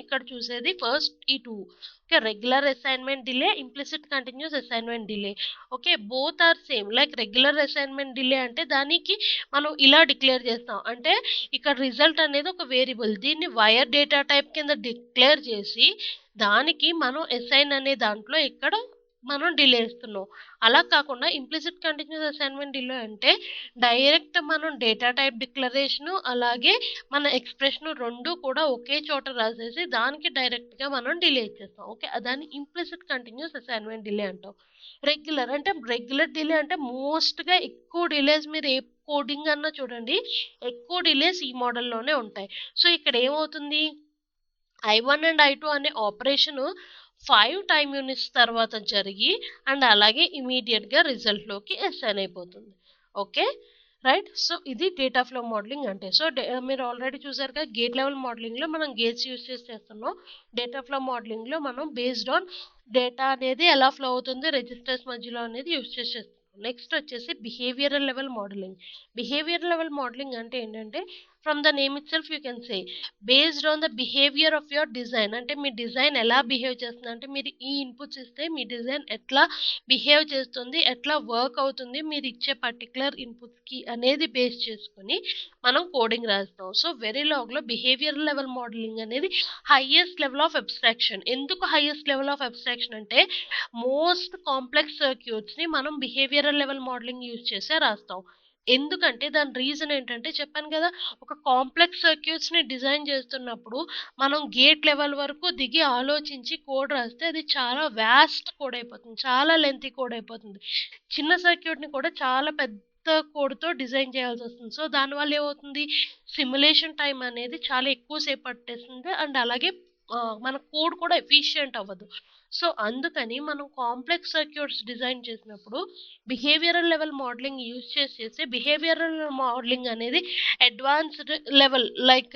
ఇక్కడ చూసేది ఫస్ట్ ఈ 2. Okay, regular assignment delay, implicit continuous assignment delay. Okay, both are same. Like regular assignment delay అంటే దానికి మనం ఇలా డిక్లేర్ చేస్తాం, అంటే ఇక్కడ రిజల్ట్ అనేది ఒక వేరియబుల్, దీన్ని వైర్ డేటా టైప్ కింద డిక్లేర్ చేసి దానికి మనం అసైన్ అనే దాంట్లో ఇక్కడ మనం డిలే ఇస్తున్నాం. అలా కాకుండా ఇంప్లిసిట్ కంటిన్యూస్ అసైన్మెంట్ డిలే అంటే డైరెక్ట్ మనం డేటా టైప్ డిక్లరేషన్ అలాగే మన ఎక్స్ప్రెషన్ రెండు కూడా ఒకే చోట రాసేసి దానికి డైరెక్ట్గా మనం డిలే ఇచ్చేస్తాం. ఓకే, దాన్ని ఇంప్లిసిట్ కంటిన్యూస్ అసైన్మెంట్ డిలే అంటాం. రెగ్యులర్ డిలే అంటే మోస్ట్గా ఎక్కువ డిలేస్ మీరు ఏ కోడింగ్ అన్నా చూడండి, ఎక్కువ డిలేస్ ఈ మోడల్లోనే ఉంటాయి. సో ఇక్కడ ఏమవుతుంది, I1 అండ్ I2 అనే ఆపరేషన్ 5 టైమ్ యూనిట్స్ తర్వాత జరిగి అండ్ అలాగే ఇమీడియట్గా రిజల్ట్లోకి అసైన్ అయిపోతుంది. Okay right. సో ఇది డేటా ఫ్లో మోడలింగ్ అంటే. సో మీరు ఆల్రెడీ చూసారు కదా, గేట్ లెవెల్ మోడలింగ్లో మనం గేట్స్ యూజ్ చేసి చేస్తున్నాం. డేటా ఫ్లో మోడలింగ్లో మనం బేస్డ్ ఆన్ డేటా అనేది ఎలా ఫ్లో అవుతుంది రిజిస్టర్స్ మధ్యలో అనేది యూజ్ చేసి చేస్తున్నాం. నెక్స్ట్ వచ్చేసి behavioural level modelling. Behavioural level modelling అంటే ఏంటంటే, from the name it self you can say based on the behaviour of your design. అంటే మీ డిజైన్ ఎలా బిహేవ్ చేస్తుంది, అంటే మీరు ఈ ఇన్పుట్స్ ఇస్తే మీ డిజైన్ ఎట్లా బిహేవ్ చేస్తుంది, ఎట్లా వర్క్ అవుతుంది మీరు ఇచ్చే పర్టికులర్ ఇన్పుట్స్కి అనేది బేస్ చేసుకొని మనం కోడింగ్ రాస్తాం. సో వెరీలాగ్లో బిహేవియర్ లెవెల్ మోడలింగ్ అనేది హైయెస్ట్ లెవెల్ ఆఫ్ అబ్స్ట్రాక్షన్. ఎందుకు హైయెస్ట్ లెవెల్ ఆఫ్ అబ్స్ట్రాక్షన్ అంటే, మోస్ట్ కాంప్లెక్స్ సర్క్యూట్స్ని మనం బిహేవియరల్ లెవెల్ మోడలింగ్ యూజ్ చేసే రాస్తాం. ఎందుకంటే దాని రీజన్ ఏంటంటే, చెప్పాను కదా, ఒక కాంప్లెక్స్ సర్క్యూట్స్ని డిజైన్ చేస్తున్నప్పుడు మనం గేట్ లెవెల్ వరకు దిగి ఆలోచించి కోడ్ రాస్తే అది చాలా వ్యాస్ట్ కోడ్ అయిపోతుంది, చాలా లెంతీ కోడ్ అయిపోతుంది. చిన్న సర్క్యూట్ని కూడా చాలా పెద్ద కోడ్తో డిజైన్ చేయాల్సి వస్తుంది. సో దానివల్ల ఏమవుతుంది, సిమ్యులేషన్ టైం అనేది చాలా ఎక్కువసేపు పట్టేస్తుంది. అండ్ అలాగే మన కోడ్ కూడా ఎఫిషియంట్ అవ్వదు. సో అందుకని మనం కాంప్లెక్స్ సర్క్యూట్స్ డిజైన్ చేసినప్పుడు బిహేవియరల్ లెవెల్ మోడలింగ్ యూజ్ చేసేసి, బిహేవియరల్ మోడలింగ్ అనేది advanced level, like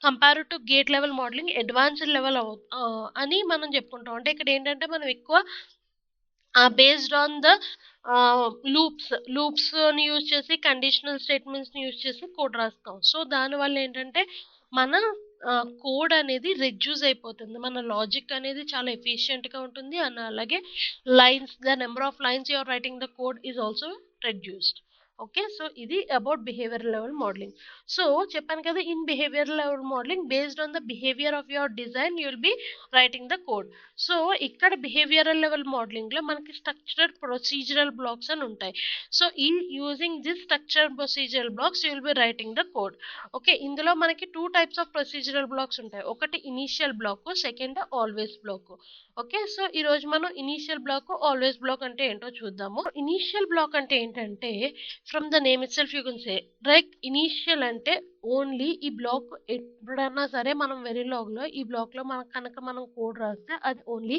compare to gate level modelling advanced level అని మనం చెప్పుకుంటాం. అంటే ఇక్కడ ఏంటంటే మనం ఎక్కువ బేస్డ్ ఆన్ ద లూప్స్ని యూజ్ చేసి, కండిషనల్ స్టేట్మెంట్స్ని యూజ్ చేసి కోడ్ రాస్తాం. సో దానివల్ల ఏంటంటే మన కోడ్ అనేది రెడ్యూస్ అయిపోతుంది, మన లాజిక్ అనేది చాలా ఎఫిషియెంట్గా ఉంటుంది. అండ్ అలాగే the number of lines you are writing the code is also reduced. Okay, so ఇది about behaviour level modelling. So చెప్పాను కదా, in behaviour level modelling based on the behaviour of your design you will be writing the code. So ఇక్కడ behavioural level మోడలింగ్లో మనకి structured procedural blocks అని ఉంటాయి. So ఈ using this structured procedural blocks you will be writing the code. Okay, ఇందులో మనకి 2 types of procedural blocks ఉంటాయి. ఒకటి initial block, second always block. Okay, so ఈరోజు మనం ఇనీషియల్ బ్లాక్, ఆల్వేస్ బ్లాక్ అంటే ఏంటో చూద్దాము. ఇనీషియల్ బ్లాక్ అంటే ఏంటంటే, from the name it self you can say like initial అంటే ఓన్లీ ఈ బ్లాక్ ఎప్పుడన్నా సరే మనం వెరీలాగ్లో ఈ బ్లాక్లో మనం కోడ్ రాస్తే అది ఓన్లీ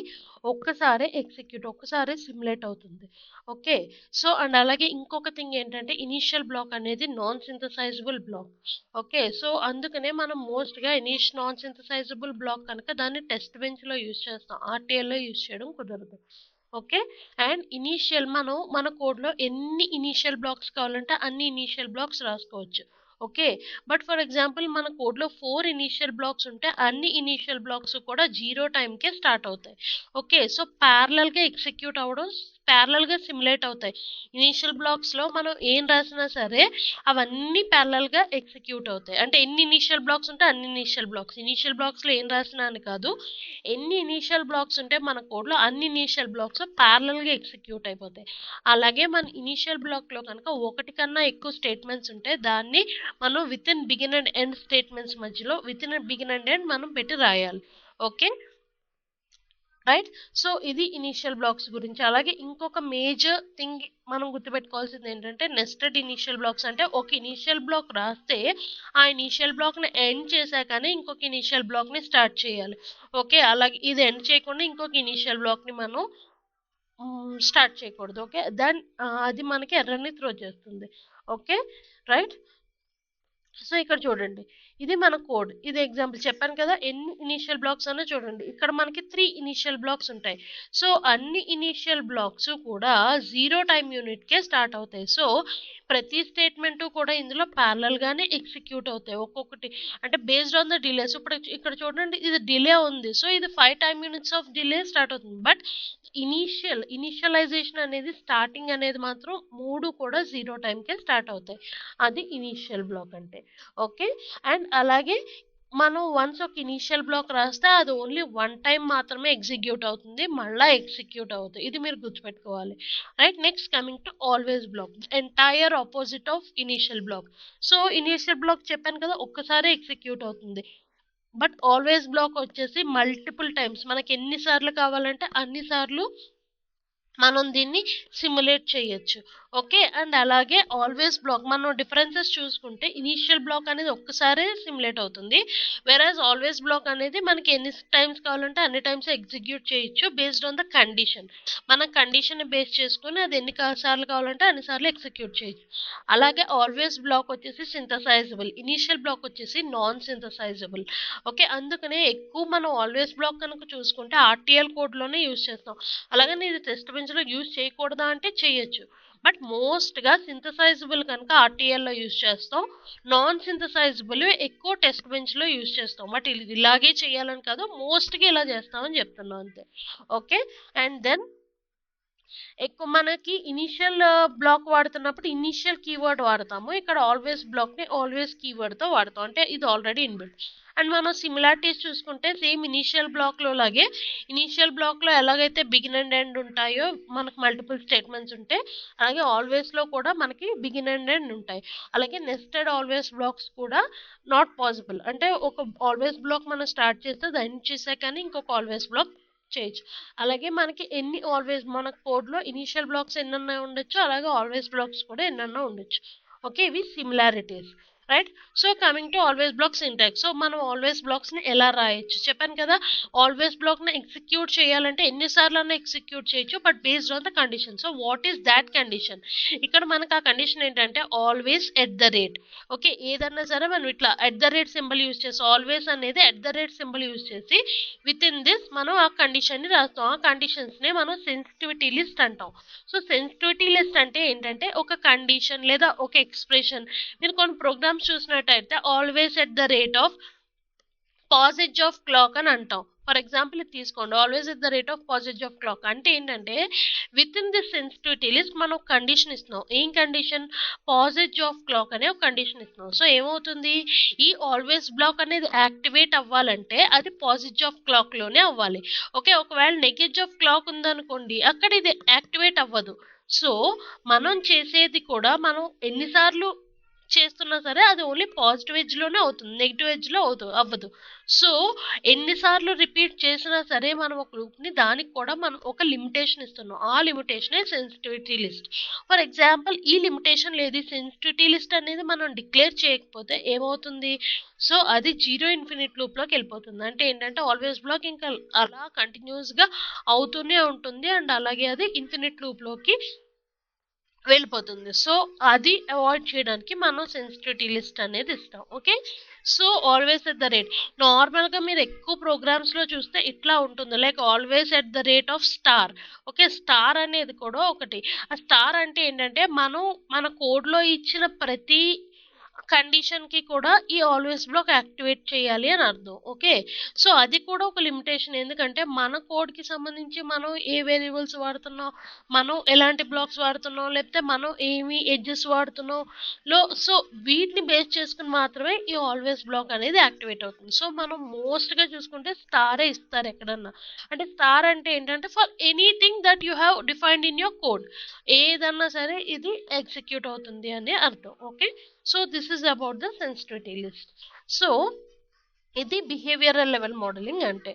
ఒక్కసారి ఎగ్జిక్యూట్, ఒక్కసారి సిమ్యులేట్ అవుతుంది. ఓకే, సో అండ్ అలాగే ఇంకొక థింగ్ ఏంటంటే, ఇనీషియల్ బ్లాక్ అనేది నాన్ సింథసైజబుల్ బ్లాక్. ఓకే, సో అందుకనే మనం మోస్ట్గా నాన్ సింథసైజబుల్ బ్లాక్ కనుక దాన్ని టెస్ట్ బెంచ్లో యూజ్ చేస్తాం, ఆర్టీఎల్లో యూజ్ చేయడం కుదరదు. ఓకే, అండ్ ఇనీషియల్ మన కోడ్లో ఎన్ని ఇనీషియల్ బ్లాక్స్ కావాలంటే అన్ని ఇనీషియల్ బ్లాక్స్ రాసుకోవచ్చు. ఓకే, బట్ ఫర్ ఎగ్జాంపుల్ మన కోడ్లో 4 ఇనీషియల్ బ్లాక్స్ ఉంటే అన్ని ఇనీషియల్ బ్లాక్స్ కూడా 0 టైంకే స్టార్ట్ అవుతాయి. ఓకే, సో ప్యారలల్గా ఎగ్జిక్యూట్ అవ్వడం, ప్యారలల్గా సిమ్యులేట్ అవుతాయి. ఇనీషియల్ బ్లాక్స్లో మనం ఏం రాసినా సరే అవన్నీ ప్యారలల్గా ఎగ్జిక్యూట్ అవుతాయి. అంటే ఎన్ని ఇనీషియల్ బ్లాక్స్ ఉంటే అన్ని ఇనీషియల్ బ్లాక్స్లో ఏం రాసినా అని కాదు, ఎన్ని ఇనీషియల్ బ్లాక్స్ ఉంటే మన కోడ్లో అన్ని ఇనీషియల్ బ్లాక్స్ ప్యారలల్గా ఎగ్జిక్యూట్ అయిపోతాయి. అలాగే మన ఇనీషియల్ బ్లాక్లో కనుక ఒకటి కన్నా ఎక్కువ స్టేట్మెంట్స్ ఉంటే దాన్ని మనం within begin and end statements మధ్యలో within begin and end మనం పెట్టి రాయాలి. Okay, right. సో ఇది ఇనీషియల్ బ్లాక్స్ గురించి. అలాగే ఇంకొక మేజర్ థింగ్ మనం గుర్తుపెట్టుకోవాల్సింది ఏంటంటే, నెస్టెడ్ ఇనీషియల్ బ్లాక్స్. అంటే ఒక ఇనీషియల్ బ్లాక్ రాస్తే ఆ ఇనీషియల్ బ్లాక్ని ఎండ్ చేశాకనే ఇంకొక ఇనీషియల్ బ్లాక్ని స్టార్ట్ చేయాలి. ఓకే, అలాగే ఇది ఎండ్ చేయకుండా ఇంకొక ఇనీషియల్ బ్లాక్ని మనం స్టార్ట్ చేయకూడదు. ఓకే, దెన్ అది మనకి ఎర్రర్ని త్రో చేస్తుంది. Okay, right. సో ఇక్కడ చూడండి, ఇది మన కోడ్, ఇది ఎగ్జాంపుల్ చెప్పాను కదా, ఎన్ని ఇనీషియల్ బ్లాక్స్ అన్నా చూడండి, ఇక్కడ మనకి 3 ఇనీషియల్ బ్లాక్స్ ఉంటాయి. సో అన్ని ఇనీషియల్ బ్లాక్స్ కూడా 0 టైం యూనిట్కే స్టార్ట్ అవుతాయి. సో ప్రతి స్టేట్మెంట్ కూడా ఇందులో ప్యారలల్గానే ఎగ్జిక్యూట్ అవుతాయి ఒక్కొక్కటి, అంటే బేస్డ్ ఆన్ ద డిలేస్. ఇప్పుడు ఇక్కడ చూడండి, ఇది డిలే ఉంది, సో ఇది 5 time units of delay start అవుతుంది. బట్ ఇనీషియలైజేషన్ అనేది స్టార్టింగ్ అనేది మాత్రం 3 కూడా 0 టైంకే స్టార్ట్ అవుతాయి. అది ఇనీషియల్ బ్లాక్ అంటే. ఓకే, అండ్ అలాగే మనం వన్స్ ఒక ఇనీషియల్ బ్లాక్ రాస్తే అది ఓన్లీ 1 టైం మాత్రమే ఎగ్జిక్యూట్ అవుతుంది, మళ్ళీ ఎగ్జిక్యూట్ అవుతుంది. ఇది మీరు గుర్తుపెట్టుకోవాలి. Right, next coming to always block, entire opposite of initial block. So initial block చెప్పాను కదా ఒక్కసారి ఎగ్జిక్యూట్ అవుతుంది, బట్ ఆల్వేస్ బ్లాక్ వచ్చేసి మల్టిపుల్ టైమ్స్, మనకి ఎన్నిసార్లు కావాలంటే అన్నిసార్లు మనం దీన్ని సిమ్యులేట్ చేయొచ్చు. ఓకే. అండ్ అలాగే ఆల్వేస్ బ్లాక్ మనం డిఫరెన్సెస్ చూసుకుంటే ఇనీషియల్ బ్లాక్ అనేది ఒక్కసారే సిమ్యులేట్ అవుతుంది. వెరాజ్ ఆల్వేస్ బ్లాక్ అనేది మనకి ఎన్ని టైమ్స్ కావాలంటే అన్ని టైమ్స్ ఎగ్జిక్యూట్ చేయొచ్చు బేస్డ్ ఆన్ ద కండిషన్. మన కండిషన్ని బేస్ చేసుకొని అది ఎన్ని సార్లు కావాలంటే అన్ని సార్లు ఎగ్జిక్యూట్ చేయొచ్చు. అలాగే ఆల్వేస్ బ్లాక్ వచ్చేసి సింథసైజబుల్, ఇనీషియల్ బ్లాక్ వచ్చేసి నాన్ సింథసైజబుల్. ఓకే. అందుకనే ఎక్కువ మనం ఆల్వేస్ బ్లాక్ కనుక చూసుకుంటే ఆర్టీఎల్ కోడ్‌లోనే యూజ్ చేస్తాం. అలాగని ఇది టెస్ట్ బెంచ్‌లో యూజ్ చేయకూడదా అంటే చేయొచ్చు. బట్ మోస్ట్‌గా సింథసైజబుల్ కనుక ఆర్టీఎల్‌లో యూజ్ చేస్తాం. నాన్ సింథసైజబుల్ ఎక్కువ టెస్ట్ బెంచ్‌లో యూజ్ చేస్తాం. బట్ ఇది ఇలాగే చేయాలని కాదు. మోస్ట్‌గా ఇలా చేస్తామని చెప్తున్నాం అంతే. ఓకే. అండ్ దెన్ ఎక్కువ మనకి ఇనీషియల్ బ్లాక్ వాడుతున్నప్పుడు ఇనీషియల్ కీవర్డ్ వాడతాము. ఇక్కడ ఆల్వేస్ బ్లాక్‌ని ఆల్వేస్ కీవర్డ్‌తో వాడతాం. అంటే ఇది ఆల్రెడీ ఇన్‌బిల్ట్. అండ్ మనం సిమిలారిటీస్ చూసుకుంటే సేమ్ ఇనీషియల్ బ్లాక్‌లో లాగే ఇనీషియల్ బ్లాక్‌లో ఎలాగైతే బిగిన్ అండ్ ఎండ్ ఉంటాయో మనకు మల్టిపుల్ స్టేట్మెంట్స్ ఉంటాయి. అలాగే ఆల్వేస్‌లో కూడా మనకి బిగిన్ అండ్ ఎండ్ ఉంటాయి. అలాగే నెస్టెడ్ ఆల్వేస్ బ్లాక్స్ కూడా నాట్ పాసిబుల్. అంటే ఒక ఆల్వేస్ బ్లాక్ మనం స్టార్ట్ చేస్తే అది ఎండ్ చేసాక కానీ ఇంకొక ఆల్వేస్ బ్లాక్ చేయొచ్చు. అలాగే మనకి ఎన్ని ఆల్వేస్ మన కోడ్‌లో ఇనీషియల్ బ్లాక్స్ ఎన్నన్నా ఉండొచ్చు. అలాగే ఆల్వేస్ బ్లాక్స్ కూడా ఎన్నన్నా ఉండొచ్చు. ఓకే. ఇవి similarities. Right. So coming to always block syntax. So మనం ఆల్వేస్ బ్లాక్స్‌ని ఎలా రాయొచ్చు? చెప్పాను కదా! ఆల్వేస్ బ్లాక్‌ని ఎగ్జిక్యూట్ చేయాలంటే ఎన్ని సార్లన్నా ఎగ్జిక్యూట్ చేయొచ్చు. But based on the condition. So what is that condition? ఇక్కడ మనకు ఆ కండిషన్ ఏంటంటే always at the rate. Okay. ఏదన్నా సరే మనం ఇట్లా at the rate symbol use చేసి ఆల్వేస్ అనేది at the rate symbol use చేసి వితిన్ దిస్ మనం ఆ కండిషన్ని రాస్తాం. ఆ కండిషన్స్‌నే మనం సెన్సిటివిటీ లిస్ట్ అంటాం. సో సెన్సిటివిటీ లిస్ట్ అంటే ఏంటంటే ఒక కండిషన్ లేదా ఒక ఎక్స్‌ప్రెషన్ మీరు కొన్ని ప్రోగ్రామ్స్ చూసినట్టయితే always at the rate of passage of clock అని అంటాం. ఫర్ ఎగ్జాంపుల్ ఇది తీసుకోండి. Always at the rate of passage of clock అంటే ఏంటంటే with in this sensitivity list మనం ఒక కండిషన్ ఇస్తున్నాం. ఏం కండిషన్? పాసేజ్ ఆఫ్ క్లాక్ అనే ఒక కండిషన్ ఇస్తున్నాం. సో ఏమవుతుంది? ఈ ఆల్వేస్ బ్లాక్ అనేది యాక్టివేట్ అవ్వాలంటే అది పాసేజ్ ఆఫ్ క్లాక్‌లోనే అవ్వాలి. ఓకే. ఒకవేళ నెగేజ్ ఆఫ్ క్లాక్ ఉందనుకోండి అక్కడ ఇది యాక్టివేట్ అవ్వదు. సో మనం చేసేది కూడా మనం ఎన్ని సార్లు చేస్తున్నా సరే అది ఓన్లీ పాజిటివ్ ఎడ్జ్‌లోనే అవుతుంది. నెగెటివ్ ఎడ్జ్‌లో అవ్వదు. సో ఎన్నిసార్లు రిపీట్ చేసినా సరే మనం ఒక లూప్‌ని దానికి కూడా మనం ఒక లిమిటేషన్ ఇస్తున్నాం. ఆ లిమిటేషనే సెన్సిటివిటీ లిస్ట్. ఫర్ ఎగ్జాంపుల్ ఈ లిమిటేషన్ లేదు. ఈ సెన్సిటివిటీ లిస్ట్ అనేది మనం డిక్లేర్ చేయకపోతే ఏమవుతుంది? సో అది జీరో ఇన్ఫినిట్ లూప్‌లోకి వెళ్ళిపోతుంది. అంటే ఏంటంటే ఆల్వేస్ బ్లాక్ ఇంకా అలా కంటిన్యూయస్‌గా అవుతూనే ఉంటుంది. అండ్ అలాగే అది ఇన్ఫినిట్ లూప్‌లోకి వెళ్ళిపోతుంది. సో అది అవాయిడ్ చేయడానికి మనం సెన్సిటివిటీ లిస్ట్ అనేది ఇస్తాం. Okay. So always at the rate నార్మల్‌గా మీరు ఎక్కువ ప్రోగ్రామ్స్‌లో చూస్తే ఇట్లా ఉంటుంది. Like always at the rate of star. Okay. Star అనేది కూడా ఒకటి. ఆ స్టార్ అంటే ఏంటంటే మనం మన కోడ్‌లో ఇచ్చిన ప్రతి కండిషన్‌కి కూడా ఈ ఆల్వేస్ బ్లాక్ యాక్టివేట్ చేయాలి అని అర్థం. ఓకే. సో అది కూడా ఒక లిమిటేషన్. ఎందుకంటే మన కోడ్‌కి సంబంధించి మనం ఏ వేరియబుల్స్ వాడుతున్నాం, మనం ఎలాంటి బ్లాక్స్ వాడుతున్నాం, లేకపోతే మనం ఏమి ఎడ్జెస్ వాడుతున్నాం సో వీటిని బేస్ చేసుకొని మాత్రమే ఈ ఆల్వేస్ బ్లాక్ అనేది యాక్టివేట్ అవుతుంది. సో మనం మోస్ట్‌గా చూసుకుంటే స్టారే ఇస్తారు ఎక్కడన్నా. అంటే స్టార్ అంటే ఏంటంటే for anything that you have defined in your code. ఏదన్నా సరే ఇది ఎగ్జిక్యూట్ అవుతుంది అని అర్థం. Okay. So this is about the sensitivity list. So ఇది బిహేవియరల్ లెవెల్ మోడలింగ్ అంటే.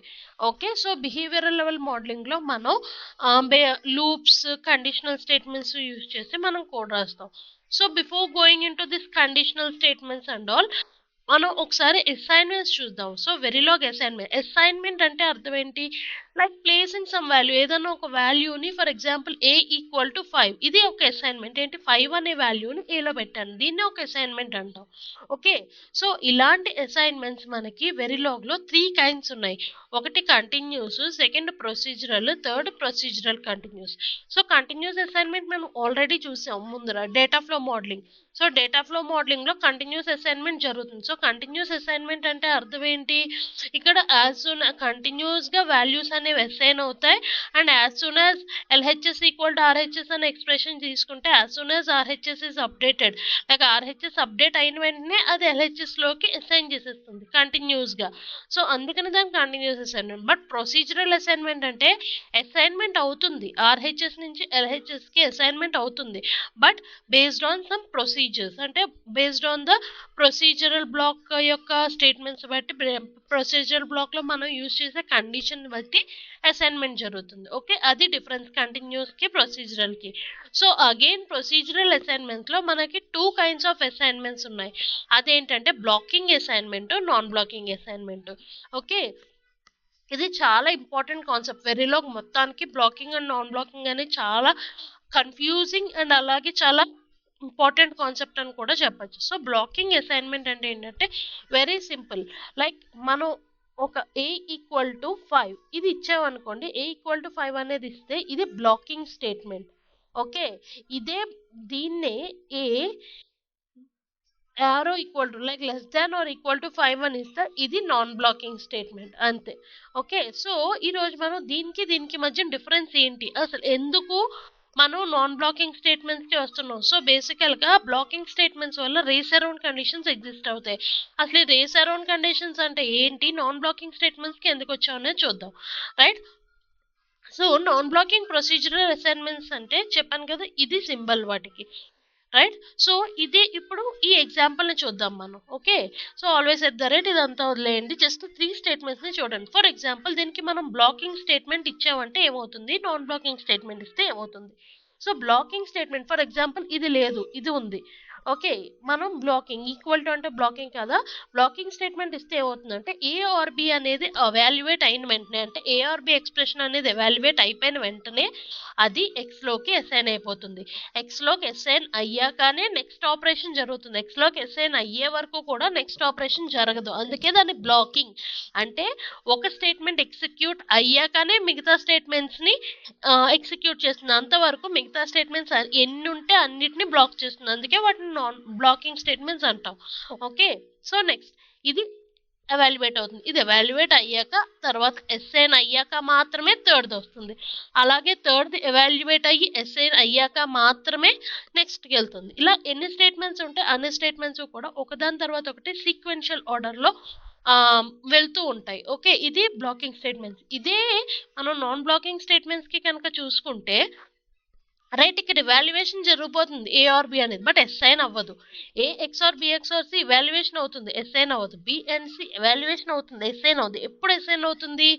ఓకే. సో బిహేవియరల్ లెవెల్ మోడలింగ్‌లో మనం లూప్స్, కండిషనల్ స్టేట్మెంట్స్ యూజ్ చేసి మనం కోడ్ రాస్తాం. So before going into this conditional statements and all మనం ఒకసారి అసైన్‌మెంట్స్ చూద్దాం. So వెరిలాగ్ assignment. అసైన్‌మెంట్ అంటే అర్థం ఏంటి? లైక్ ప్లేసింగ్ సమ్ వాల్యూ ఏదైనా ఒక వాల్యూని ఫర్ ఎగ్జాంపుల్ a = 5 ఇది ఒక అసైన్‌మెంట్. ఏంటి 5 అనే వాల్యూని aలో పెట్టాను. దీన్నే ఒక అసైన్‌మెంట్ అంటాం. ఓకే. సో ఇలాంటి అసైన్‌మెంట్స్ మనకి వెరిలాగ్‌లో 3 కైండ్స్ ఉన్నాయి. ఒకటి continuous, second procedural, third procedural continuous. So continuous assignment మనం ఆల్రెడీ చూసాం ముందర data flow modelling. So data flow మోడలింగ్‌లో కంటిన్యూస్ అసైన్‌మెంట్ జరుగుతుంది. సో కంటిన్యూస్ అసైన్‌మెంట్ అంటే అర్థం ఏంటి? ఇక్కడ యాజ్ సూన్ కంటిన్యూస్‌గా వాల్యూస్ అనేవి అసైన్ అవుతాయి. And as soon as LHS = RHS అనే ఎక్స్‌ప్రెషన్ తీసుకుంటే as soon as RHS is updated like RHS update అయిన వెంటనే అది LHSలోకి అసైన్ చేసేస్తుంది కంటిన్యూస్‌గా. సో అందుకని దాన్ని continuous assignment. But procedural assignment అంటే అసైన్‌మెంట్ అవుతుంది. RHS నుంచి LHSకి అసైన్‌మెంట్ అవుతుంది. But based on some procedure. Procedures అంటే based on the procedural block యొక్క స్టేట్మెంట్స్ బట్టి ప్రొసీజరల్ బ్లాక్లో మనం యూజ్ చేసే కండిషన్ బట్టి అసైన్మెంట్ జరుగుతుంది. ఓకే, అది డిఫరెన్స్ కంటిన్యూస్కి ప్రొసీజరల్కి. సో అగైన్ ప్రొసీజరల్ అసైన్మెంట్స్లో మనకి 2 kinds ఆఫ్ అసైన్మెంట్స్ ఉన్నాయి. అదేంటంటే blocking assignment, non blocking assignment. Okay, ఇది చాలా ఇంపార్టెంట్ కాన్సెప్ట్. వెరీలాగ్ మొత్తానికి బ్లాకింగ్ అండ్ నాన్ బ్లాకింగ్ అనేది చాలా కన్ఫ్యూజింగ్ అండ్ అలాగే చాలా ఇంపార్టెంట్ కాన్సెప్ట్ అని కూడా చెప్పచ్చు. సో బ్లాకింగ్ అసైన్మెంట్ అంటే ఏంటంటే వెరీ సింపుల్. లైక్ మనం ఒక a=5 ఇది ఇచ్చామనుకోండి, a=5 అనేది ఇస్తే ఇది బ్లాకింగ్ స్టేట్మెంట్. ఓకే, దీన్నే ఏ arrow equal to like less than or equal to 5 అని ఇస్తే ఇది నాన్ బ్లాకింగ్ స్టేట్మెంట్ అంతే. ఓకే, సో ఈరోజు మనం దీనికి మధ్య డిఫరెన్స్ ఏంటి, అసలు ఎందుకు మనం నాన్ బ్లాకింగ్ స్టేట్మెంట్స్కి వస్తున్నాం. సో బేసికల్గా బ్లాకింగ్ స్టేట్మెంట్స్ వల్ల రేస్ అరౌండ్ కండిషన్స్ ఎగ్జిస్ట్ అవుతాయి. అసలు రేస్ అరౌండ్ కండిషన్స్ అంటే ఏంటి, నాన్ బ్లాకింగ్ స్టేట్మెంట్స్కి ఎందుకు వచ్చామనేది చూద్దాం. Right, so non blocking procedural assignments అంటే చెప్పాను కదా, ఇది సింబల్ వాటికి. రైట్, సో ఇది ఇప్పుడు ఈ ఎగ్జాంపుల్ని చూద్దాం మనం. Okay, so always at the rate ఇదంతా వదిలేయండి, జస్ట్ 3 స్టేట్మెంట్స్ని చూడండి. ఫర్ ఎగ్జాంపుల్ దీనికి మనం బ్లాకింగ్ స్టేట్మెంట్ ఇచ్చామంటే ఏమవుతుంది, నాన్ బ్లాకింగ్ స్టేట్మెంట్ ఇస్తే ఏమవుతుంది. So blocking statement for example ఇది లేదు, ఇది ఉంది. ఓకే, మనం బ్లాకింగ్ ఈక్వల్ టు అంటే బ్లాకింగ్ కదా, బ్లాకింగ్ స్టేట్మెంట్ ఇస్తే ఏమవుతుందంటే ఏ ఆర్ బి అనేది ఎవాల్యుయేట్ అయిన వెంటనే, అంటే ఏ ఆర్ బి ఎక్స్ప్రెషన్ అనేది ఎవాల్యుయేట్ అయిపోయిన వెంటనే అది ఎక్స్లోకి అసైన్ అయిపోతుంది. ఎక్స్లోకి అసైన్ అయ్యాకనే నెక్స్ట్ ఆపరేషన్ జరుగుతుంది. ఎక్స్లోకి అసైన్ అయ్యే వరకు కూడా నెక్స్ట్ ఆపరేషన్ జరగదు, అందుకే దాన్ని బ్లాకింగ్ అంటే ఒక స్టేట్మెంట్ ఎగ్జిక్యూట్ అయ్యాకనే మిగతా స్టేట్మెంట్స్ని ఎగ్జిక్యూట్ చేస్తుంది. అంతవరకు మిగతా స్టేట్మెంట్స్ ఎన్ని ఉంటే అన్నిటిని బ్లాక్ చేస్తుంది, అందుకే వాటిని నాన్ బ్లాకింగ్ స్టేట్మెంట్స్ అంటాం. ఓకే, సో నెక్స్ట్ ఇది ఎవాల్యుయేట్ అవుతుంది. ఇది ఎవాల్యుయేట్ అయ్యాక తర్వాత అసైన్ అయ్యాక మాత్రమే థర్డ్ వస్తుంది. అలాగే థర్డ్ ఎవాల్యుయేట్ అయ్యి అసైన్ అయ్యాక మాత్రమే నెక్స్ట్కి వెళ్తుంది. ఇలా ఎన్ని స్టేట్మెంట్స్ ఉంటే అన్ని స్టేట్మెంట్స్ కూడా ఒకదాని తర్వాత ఒకటి సీక్వెన్షియల్ ఆర్డర్లో వెళ్తూ ఉంటాయి. ఓకే, ఇది బ్లాకింగ్ స్టేట్మెంట్స్. ఇదే మనం నాన్ బ్లాకింగ్ స్టేట్మెంట్స్కి కనుక చూసుకుంటే రైట్, ఇక్కడ ఇవాల్యుయేషన్ జరిగిపోతుంది ఏ ఆర్ బి అనేది, బట్ అసైన్ అవ్వదు. A xor b xor c evaluation అవుతుంది, అసైన్ అవ్వదు. బి అండ్ సి ఇవాల్యుయేషన్ అవుతుంది, అసైన్ అవుతుంది. ఎప్పుడు అసైన్ అవుతుంది,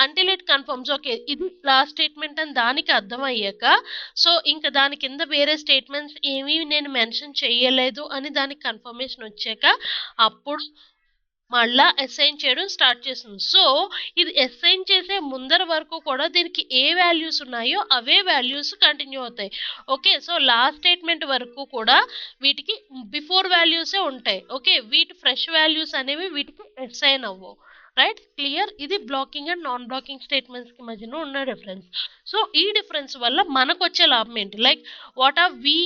అంటిల్ ఇట్ కన్ఫర్మ్స్. ఓకే, ఇది లాస్ట్ స్టేట్మెంట్ అని దానికి అర్థమయ్యాక, సో ఇంకా దాని కింద వేరే స్టేట్మెంట్స్ ఏమీ నేను మెన్షన్ చేయలేదు అని దానికి కన్ఫర్మేషన్ వచ్చాక అప్పుడు మళ్ళా అసైన్ చేయడం స్టార్ట్ చేస్తుంది. సో ఇది అసైన్ చేసే ముందర వరకు కూడా దీనికి ఏ వాల్యూస్ ఉన్నాయో అవే వాల్యూస్ కంటిన్యూ అవుతాయి. ఓకే, సో లాస్ట్ స్టేట్మెంట్ వరకు కూడా వీటికి బిఫోర్ వాల్యూసే ఉంటాయి. ఓకే, వీటి ఫ్రెష్ వాల్యూస్ అనేవి వీటికి అసైన్ అవ్వవు. Right, clear. ఇది బ్లాకింగ్ అండ్ నాన్ బ్లాకింగ్ స్టేట్మెంట్స్కి మధ్యన ఉన్న డిఫరెన్స్. సో ఈ డిఫరెన్స్ వల్ల మనకు వచ్చే లాభం ఏంటి, like what are we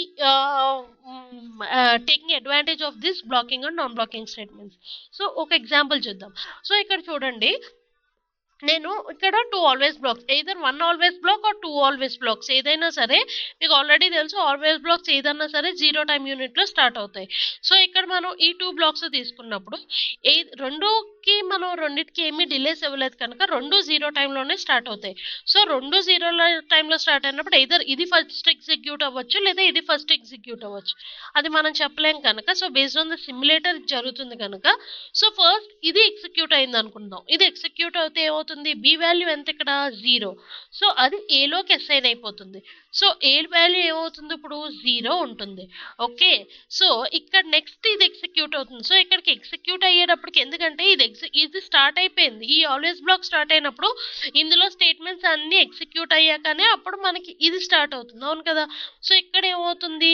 taking advantage of this blocking and non blocking statements. So ఒక ఎగ్జాంపుల్ చూద్దాం. సో ఇక్కడ చూడండి, నేను ఇక్కడ 2 always blocks, either 1 always block or 2 always blocks ఏదైనా సరే మీకు ఆల్రెడీ తెలుసు. ఆల్వేస్ బ్లాక్స్ ఏదన్నా సరే 0 టైం యూనిట్లో స్టార్ట్ అవుతాయి. సో ఇక్కడ మనం ఈ 2 బ్లాక్స్ తీసుకున్నప్పుడు రెండుకి మనం రెండింటికి ఏమీ డిలేస్ ఇవ్వలేదు కనుక 2 0 టైంలోనే స్టార్ట్ అవుతాయి. సో 2 0 టైంలో స్టార్ట్ అయినప్పుడు ఎయిదర్ ఇది ఫస్ట్ ఎగ్జిక్యూట్ అవ్వచ్చు లేదా ఇది ఫస్ట్ ఎగ్జిక్యూట్ అవ్వచ్చు, అది మనం చెప్పలేం కనుక. So based on the simulator జరుగుతుంది కనుక సో ఫస్ట్ ఇది ఎగ్జిక్యూట్ అయింది అనుకుందాం. ఇది ఎగ్జిక్యూట్ అవుతే ఏమవుతుంది, బి వాల్యూ ఎంత ఇక్కడ 0. సో అది ఏలోకి అసైన్ అయిపోతుంది. సో ఏ వాల్యూ ఏమవుతుంది ఇప్పుడు 0 ఉంటుంది. ఓకే, సో ఇక్కడ నెక్స్ట్ ఇది ఎగ్జిక్యూట్ అవుతుంది. సో ఇక్కడికి ఎగ్జిక్యూట్ అయ్యేటప్పటికి ఎందుకంటే ఇది స్టార్ట్ అయిపోయింది, ఈ ఆల్వేస్ బ్లాక్ స్టార్ట్ అయినప్పుడు ఇందులో స్టేట్మెంట్స్ అన్ని ఎగ్జిక్యూట్ అయ్యాకనే అప్పుడు మనకి ఇది స్టార్ట్ అవుతుంది, అవును కదా. సో ఇక్కడ ఏమవుతుంది,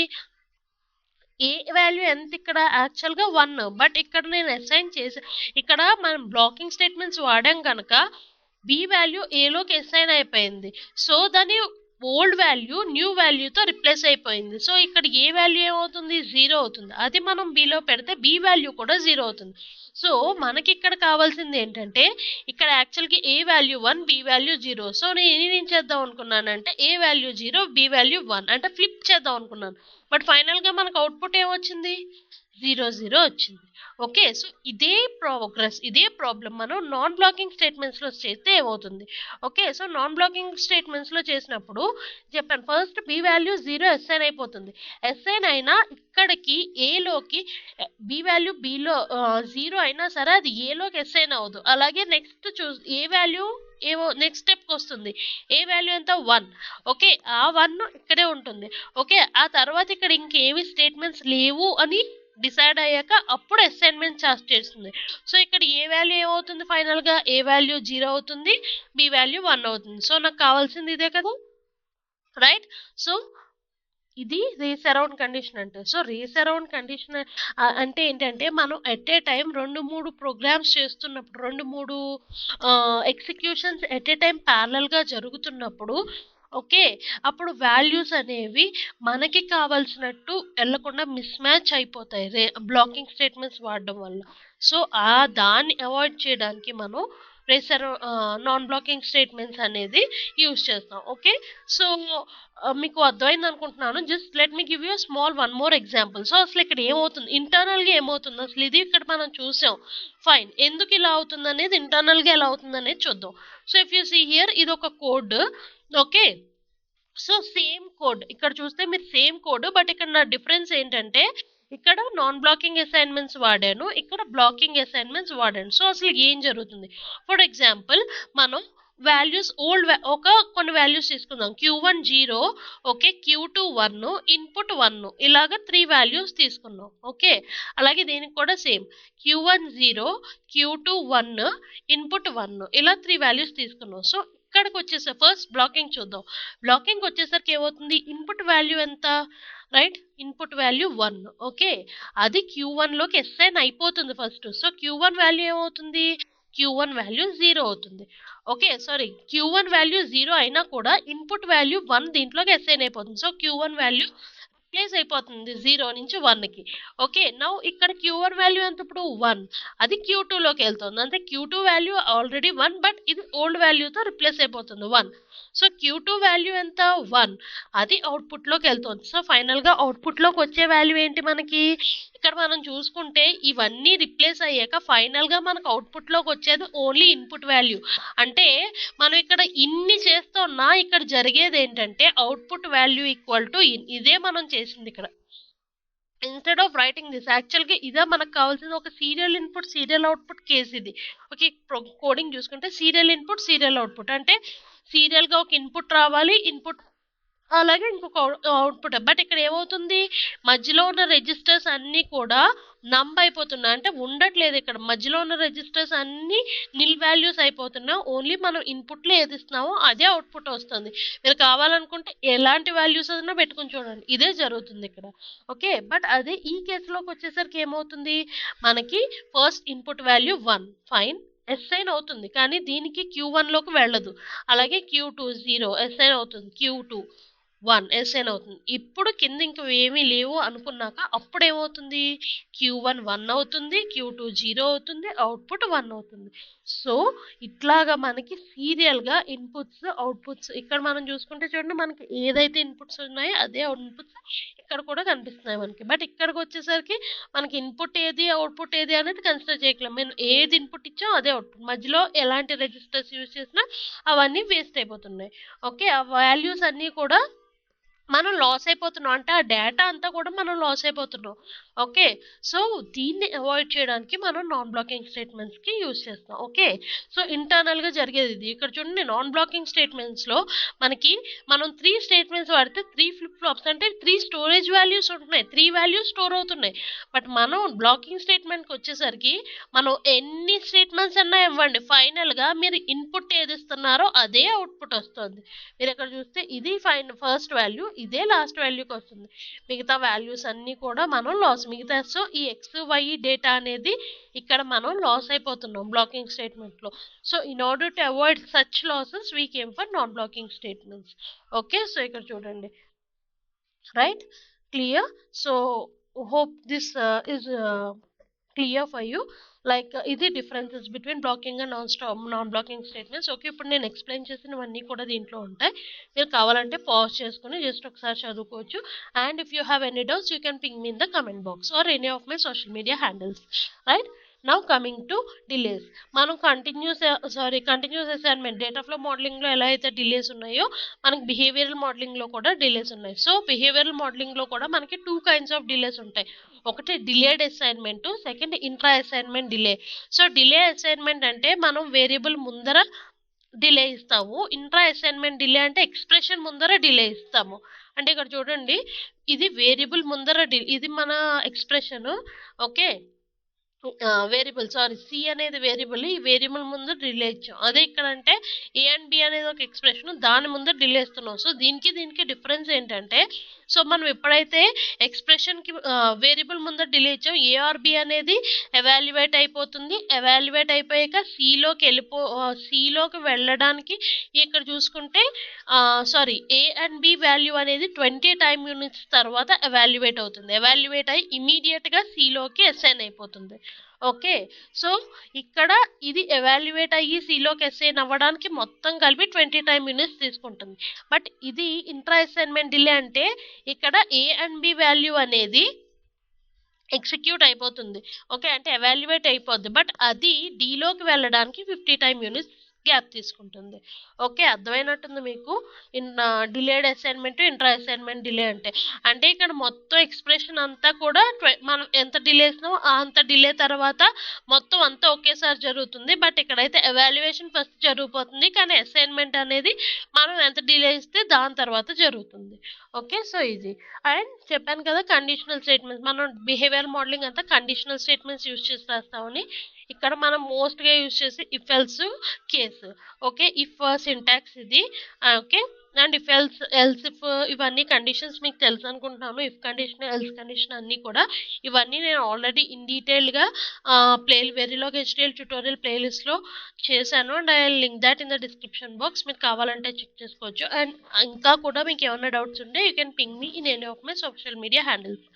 ఏ వాల్యూ ఎంత ఇక్కడ యాక్చువల్గా 1, బట్ ఇక్కడ నేను అసైన్ చేసి ఇక్కడ మనం బ్లాకింగ్ స్టేట్మెంట్స్ వాడాం కనుక బి వాల్యూ ఏలోకి అసైన్ అయిపోయింది. సో దాని ఓల్డ్ వాల్యూ న్యూ వాల్యూతో రిప్లేస్ అయిపోయింది. సో ఇక్కడ ఏ వాల్యూ ఏమవుతుంది 0 అవుతుంది. అది మనం బిలో పెడితే బి వాల్యూ కూడా 0 అవుతుంది. సో మనకి ఇక్కడ కావాల్సింది ఏంటంటే ఇక్కడ యాక్చువల్గా ఏ వాల్యూ 1 బి వాల్యూ 0. సో నేను ఏం చేద్దాం అనుకున్నానంటే ఏ వాల్యూ 0 బి వాల్యూ 1 అంటే ఫ్లిప్ చేద్దాం అనుకున్నాను. బట్ ఫైనల్గా మనకు అవుట్పుట్ ఏమొచ్చింది, 0 వచ్చింది. ఓకే. సో ఇదే ప్రాబ్లం మనం నాన్ బ్లాకింగ్ స్టేట్మెంట్స్లో చేస్తే ఏమవుతుంది? ఓకే. సో నాన్ బ్లాకింగ్ స్టేట్మెంట్స్లో చేసినప్పుడు చెప్పాను, ఫస్ట్ బి వాల్యూ 0 అసైన్ అయిపోతుంది. అసైన్ అయినా ఇక్కడికి ఏలోకి బి వాల్యూ బిలో 0 అయినా సరే అది ఏలోకి అసైన్ అవ్వదు. అలాగే నెక్స్ట్ ఏ వాల్యూ ఏవో నెక్స్ట్ స్టెప్కి వస్తుంది. ఏ వాల్యూ ఎంత 1. ఓకే. ఆ 1 ఇక్కడే ఉంటుంది. ఓకే. ఆ తర్వాత ఇక్కడ ఇంకేమి స్టేట్మెంట్స్ లేవు అని డిసైడ్ అయ్యాక అప్పుడు అసైన్మెంట్ చేస్తుంది. సో ఇక్కడ ఏ వాల్యూ ఏమవుతుంది, ఫైనల్గా ఏ వాల్యూ 0 అవుతుంది, బి వాల్యూ 1 అవుతుంది. సో నాకు కావాల్సింది ఇదే కదా, రైట్? సో ఇది రేస్ అరౌండ్ కండిషన్ అంటే. సో రేస్ అరౌండ్ కండిషన్ అంటే ఏంటంటే మనం ఎట్ ఏ టైం 2-3 ప్రోగ్రామ్స్ చేస్తున్నప్పుడు, 2-3 ఎగ్జిక్యూషన్స్ ఎట్ ఏ టైం ప్యారలల్గా జరుగుతున్నప్పుడు, ఓకే, అప్పుడు వాల్యూస్ అనేవి మనకి కావాల్సినట్టు వెళ్లకుండా మిస్ మ్యాచ్ అయిపోతాయి బ్లాకింగ్ స్టేట్మెంట్స్ వాడడం వల్ల. సో దాన్ని అవాయిడ్ చేయడానికి మనం రేసర్ నాన్ బ్లాకింగ్ స్టేట్మెంట్స్ అనేది యూజ్ చేస్తాం. ఓకే. సో మీకు అర్థమైంది అనుకుంటున్నాను. Just let me give you small one more example. So అసలు ఇక్కడ ఏమవుతుంది, ఇంటర్నల్గా ఏమవుతుంది అసలు, ఇది ఇక్కడ మనం చూసాం. ఫైన్, ఎందుకు ఇలా అవుతుంది అనేది, ఇంటర్నల్గా ఎలా అవుతుంది అనేది చూద్దాం. So if you see here, ఇది ఒక code. Okay. So same code ఇక్కడ చూస్తే మీరు సేమ్ కోడ్, బట్ ఇక్కడ నా డిఫరెన్స్ ఏంటంటే ఇక్కడ నాన్ బ్లాకింగ్ అసైన్మెంట్స్ వాడాను, ఇక్కడ బ్లాకింగ్ అసైన్మెంట్స్ వాడాను. సో అసలు ఏం జరుగుతుంది, ఫర్ ఎగ్జాంపుల్ మనం వాల్యూస్ కొన్ని వాల్యూస్ తీసుకుందాం. Q1 0, ఓకే, Q2 1, ఇన్పుట్ 1, ఇలాగా 3 వాల్యూస్ తీసుకున్నాం. ఓకే. అలాగే దీనికి కూడా సేమ్, Q1 0, Q2 1, ఇన్పుట్ 1, ఇలా 3 వాల్యూస్ తీసుకున్నాం. సో ఇక్కడికి వచ్చేసరికి ఫస్ట్ బ్లాకింగ్ చూద్దాం. బ్లాకింగ్ వచ్చేసరికి ఏమవుతుంది, ఇన్పుట్ వాల్యూ ఎంత, రైట్? Input value 1. ఓకే. అది Q1లోకి అసైన్ అయిపోతుంది ఫస్ట్. సో Q1 వాల్యూ ఏమవుతుంది, Q1 వాల్యూ 0 అవుతుంది. ఓకే. సారీ, Q1 వాల్యూ 0 అయినా కూడా ఇన్పుట్ వాల్యూ 1 దీంట్లోకి అసైన్ అయిపోతుంది. సో Q1 వాల్యూ రిప్లేస్ అయిపోతుంది 0 నుంచి 1కి. ఓకే. నౌ ఇక్కడ Q1 వాల్యూ ఎంత ఇప్పుడు 1, అది Q2లోకి వెళ్తుంది. అంటే Q2 వాల్యూ ఆల్రెడీ 1, బట్ ఇది ఓల్డ్ వాల్యూతో రిప్లేస్ అయిపోతుంది 1. సో Q2 వాల్యూ ఎంత 1, అది అవుట్పుట్లోకి వెళ్తుంది. సో ఫైనల్గా అవుట్పుట్లోకి వచ్చే వాల్యూ ఏంటి మనకి, ఇక్కడ మనం చూసుకుంటే ఇవన్నీ రిప్లేస్ అయ్యాక ఫైనల్గా మనకు అవుట్పుట్లోకి వచ్చేది ఓన్లీ ఇన్పుట్ వాల్యూ. అంటే మనం ఇక్కడ ఇన్ని చేస్తున్నా ఇక్కడ జరిగేది ఏంటంటే output value equal to in. ఇదే మనం చేసింది ఇక్కడ. ఇన్స్టెడ్ ఆఫ్ రైటింగ్ దిస్, యాక్చువల్గా ఇదే మనకు కావాల్సింది, ఒక serial input serial output case ఇది. ఓకే. కోడింగ్ చూసుకుంటే సీరియల్ ఇన్పుట్ సీరియల్ అవుట్పుట్ అంటే సీరియల్గా ఒక ఇన్పుట్ రావాలి, ఇన్పుట్ అలాగే ఇంకొక అవుట్పుట్. బట్ ఇక్కడ ఏమవుతుంది, మధ్యలో ఉన్న రిజిస్టర్స్ అన్నీ కూడా నంబ్ అయిపోతున్నాయి, అంటే ఉండట్లేదు. ఇక్కడ మధ్యలో ఉన్న రిజిస్టర్స్ అన్నీ నిల్ వాల్యూస్ అయిపోతున్నాయి. ఓన్లీ మనం ఇన్పుట్లో ఏది ఇస్తున్నామో అదే అవుట్పుట్ వస్తుంది. మీరు కావాలనుకుంటే ఎలాంటి వాల్యూస్ అయినా పెట్టుకుని చూడండి, ఇదే జరుగుతుంది ఇక్కడ. ఓకే. బట్ అదే ఈ కేసులోకి వచ్చేసరికి ఏమవుతుంది, మనకి first input value 1, fine, assign అవుతుంది, కానీ దీనికి Q1లోకి వెళ్ళదు. అలాగే Q2 0 అసైన్ అవుతుంది, Q2 1 అసైన్ అవుతుంది. ఇప్పుడు కింద ఇంక ఏమీ లేవు అనుకున్నాక అప్పుడు ఏమవుతుంది, Q1 1 అవుతుంది, Q2 0 అవుతుంది, అవుట్పుట్ 1 అవుతుంది. సో ఇట్లాగా మనకి సీరియల్గా ఇన్పుట్స్ అవుట్పుట్స్ ఇక్కడ మనం చూసుకుంటే చూడండి, మనకి ఏదైతే ఇన్పుట్స్ ఉన్నాయో అదే అవుట్పుట్స్ ఇక్కడ కూడా కనిపిస్తున్నాయి మనకి. బట్ ఇక్కడికి వచ్చేసరికి మనకి ఇన్పుట్ ఏది అవుట్పుట్ ఏది అనేది కన్సిడర్ చేయట్లేదు. మేము ఏది ఇన్పుట్ ఇచ్చామో అదే అవుట్పుట్. మధ్యలో ఎలాంటి రిజిస్టర్స్ యూజ్ చేసినా అవన్నీ వేస్ట్ అయిపోతున్నాయి. ఓకే. ఆ వాల్యూస్ అన్నీ కూడా మనం లాస్ అయిపోతున్నాం, అంటే ఆ డేటా అంతా కూడా మనం లాస్ అయిపోతున్నాం. ఓకే. సో దీన్ని అవాయిడ్ చేయడానికి మనం నాన్ బ్లాకింగ్ స్టేట్మెంట్స్కి యూజ్ చేస్తాం. ఓకే. సో ఇంటర్నల్గా జరిగేది ఇది. ఇక్కడ చూడండి, నాన్ బ్లాకింగ్ స్టేట్మెంట్స్లో మనకి మనం 3 స్టేట్మెంట్స్ వాడితే 3 ఫ్లిప్ ఫ్లాప్స్, అంటే 3 స్టోరేజ్ వాల్యూస్ ఉంటున్నాయి, 3 వాల్యూస్ స్టోర్ అవుతున్నాయి. బట్ మనం బ్లాకింగ్ స్టేట్మెంట్కి వచ్చేసరికి మనం ఎన్ని స్టేట్మెంట్స్ అన్నా ఇవ్వండి, ఫైనల్గా మీరు ఇన్పుట్ ఏది ఇస్తున్నారో అదే అవుట్పుట్ వస్తుంది. మీరు ఇక్కడ చూస్తే ఇది ఫస్ట్ వాల్యూ, ఇదే లాస్ట్ వాల్యూకి వస్తుంది. మిగతా వాల్యూస్ అన్నీ కూడా మనం లాస్, మిగతా సో ఈ XY డేటా అనేది ఇక్కడ మనం లాస్ అయిపోతున్నాం బ్లాకింగ్ స్టేట్మెంట్లో. So in order to avoid such losses we came for non blocking statements. Okay. So ఇక్కడ చూడండి, right, clear. So hope this is clear for you. Like ఇది differences between blocking and non blocking statements. Okay, ఇప్పుడు నేను explain చేసినవన్నీ కూడా దీంట్లో ఉంటాయి. మీరు కావాలంటే పాజ్ చేసుకుని జస్ట్ ఒకసారి చదువుకోవచ్చు. And if you have any doubts you can ping me in the comment box or any of my social media handles. Right now coming to delays. మనం కంటిన్యూస్ అసైన్మెంట్ డేటా ఫ్లో మోడలింగ్లో ఎలా అయితే delays ఉన్నాయో మనకి behavioural మోడలింగ్లో కూడా delays ఉన్నాయి. So behavioural మోడలింగ్లో కూడా మనకి 2 kinds ఆఫ్ డిలేస్ ఉంటాయి. ఒకటి delayed assignment, second intra assignment delay. So delay assignment అంటే మనం వేరియబుల్ ముందర డిలే ఇస్తాము. ఇంట్రా అసైన్మెంట్ డిలే అంటే ఎక్స్ప్రెషన్ ముందర డిలే ఇస్తాము. అంటే ఇక్కడ చూడండి, ఇది వేరియబుల్ ముందర ఇది మన ఎక్స్ప్రెషన్. ఓకే, వేరియబుల్ సి అనేది వేరియబుల్, ఈ వేరియబుల్ ముందు డిలే ఇచ్చాం. అదే ఇక్కడ అంటే ఏ అండ్ బి అనేది ఒక ఎక్స్ప్రెషన్, దాని ముందు డిలే ఇస్తున్నాం. సో దీనికి డిఫరెన్స్ ఏంటంటే, సో మనం ఎప్పుడైతే ఎక్స్ప్రెషన్కి వేరియబుల్ ముందు డిలే ఇచ్చాం, ఏ ఆర్ బి అనేది ఎవాల్యుయేట్ అయిపోతుంది. ఎవాల్యుయేట్ అయిపోయాక సిలోకి వెళ్ళడానికి ఇక్కడ చూసుకుంటే ఏ అండ్ బి వాల్యూ అనేది 20 టైమ్ యూనిట్స్ తర్వాత ఎవాల్యుయేట్ అవుతుంది. ఎవాల్యుయేట్ అయ్యి ఇమీడియట్గా సిలోకి అసైన్ అయిపోతుంది. ఓకే, సో ఇక్కడ ఇది ఎవాల్యుయేట్ అయ్యి సిలోకి అసైన్ అవ్వడానికి మొత్తం కలిపి 20 టైమ్ యూనిట్స్ తీసుకుంటుంది. బట్ ఇది ఇంట్రా అసైన్మెంట్ డిలే అంటే ఇక్కడ ఏ అండ్ బి వాల్యూ అనేది ఎగ్జిక్యూట్ అయిపోతుంది. ఓకే, అంటే ఎవాల్యుయేట్ అయిపోద్ది. బట్ అది డీలోకి వెళ్ళడానికి 50 టైమ్ యూనిట్స్ గ్యాప్ తీసుకుంటుంది. ఓకే, అర్థమైనట్టుంది మీకు delayed assignment, intra assignment delay అంటే ఇక్కడ మొత్తం ఎక్స్ప్రెషన్ అంతా కూడా మనం ఎంత డిలే ఇస్తున్నామో అంత డిలే తర్వాత మొత్తం అంతా ఒకేసారి జరుగుతుంది. బట్ ఇక్కడైతే ఎవాల్యుయేషన్ ఫస్ట్ జరిగిపోతుంది, కానీ అసైన్మెంట్ అనేది మనం ఎంత డిలే ఇస్తే దాని తర్వాత జరుగుతుంది. ఓకే, సో ఇది. అండ్ చెప్పాను కదా కండిషనల్ స్టేట్మెంట్స్, మనం బిహేవియర్ మోడలింగ్ అంతా కండిషనల్ స్టేట్మెంట్స్ యూజ్ చేసి రాస్తామని. ఇక్కడ మనం మోస్ట్గా యూజ్ చేసి if else case. Okay, if syntax ఇది. Okay, and if else if ఇవన్నీ కండిషన్స్ మీకు తెలుసు అనుకుంటున్నాను. ఇఫ్ కండిషన్, ఎల్స్ కండిషన్ అన్నీ కూడా ఇవన్నీ నేను ఆల్రెడీ ఇన్ డీటెయిల్గా వెరీలాగ్ హెచ్టిఎల్ ట్యూటోరియల్ ప్లేలిస్ట్లో చేశాను. And I link that in the description box. మీరు కావాలంటే చెక్ చేసుకోవచ్చు. అండ్ ఇంకా కూడా మీకు ఏమైనా డౌట్స్ ఉంటే you can ping me in any of my social media handles.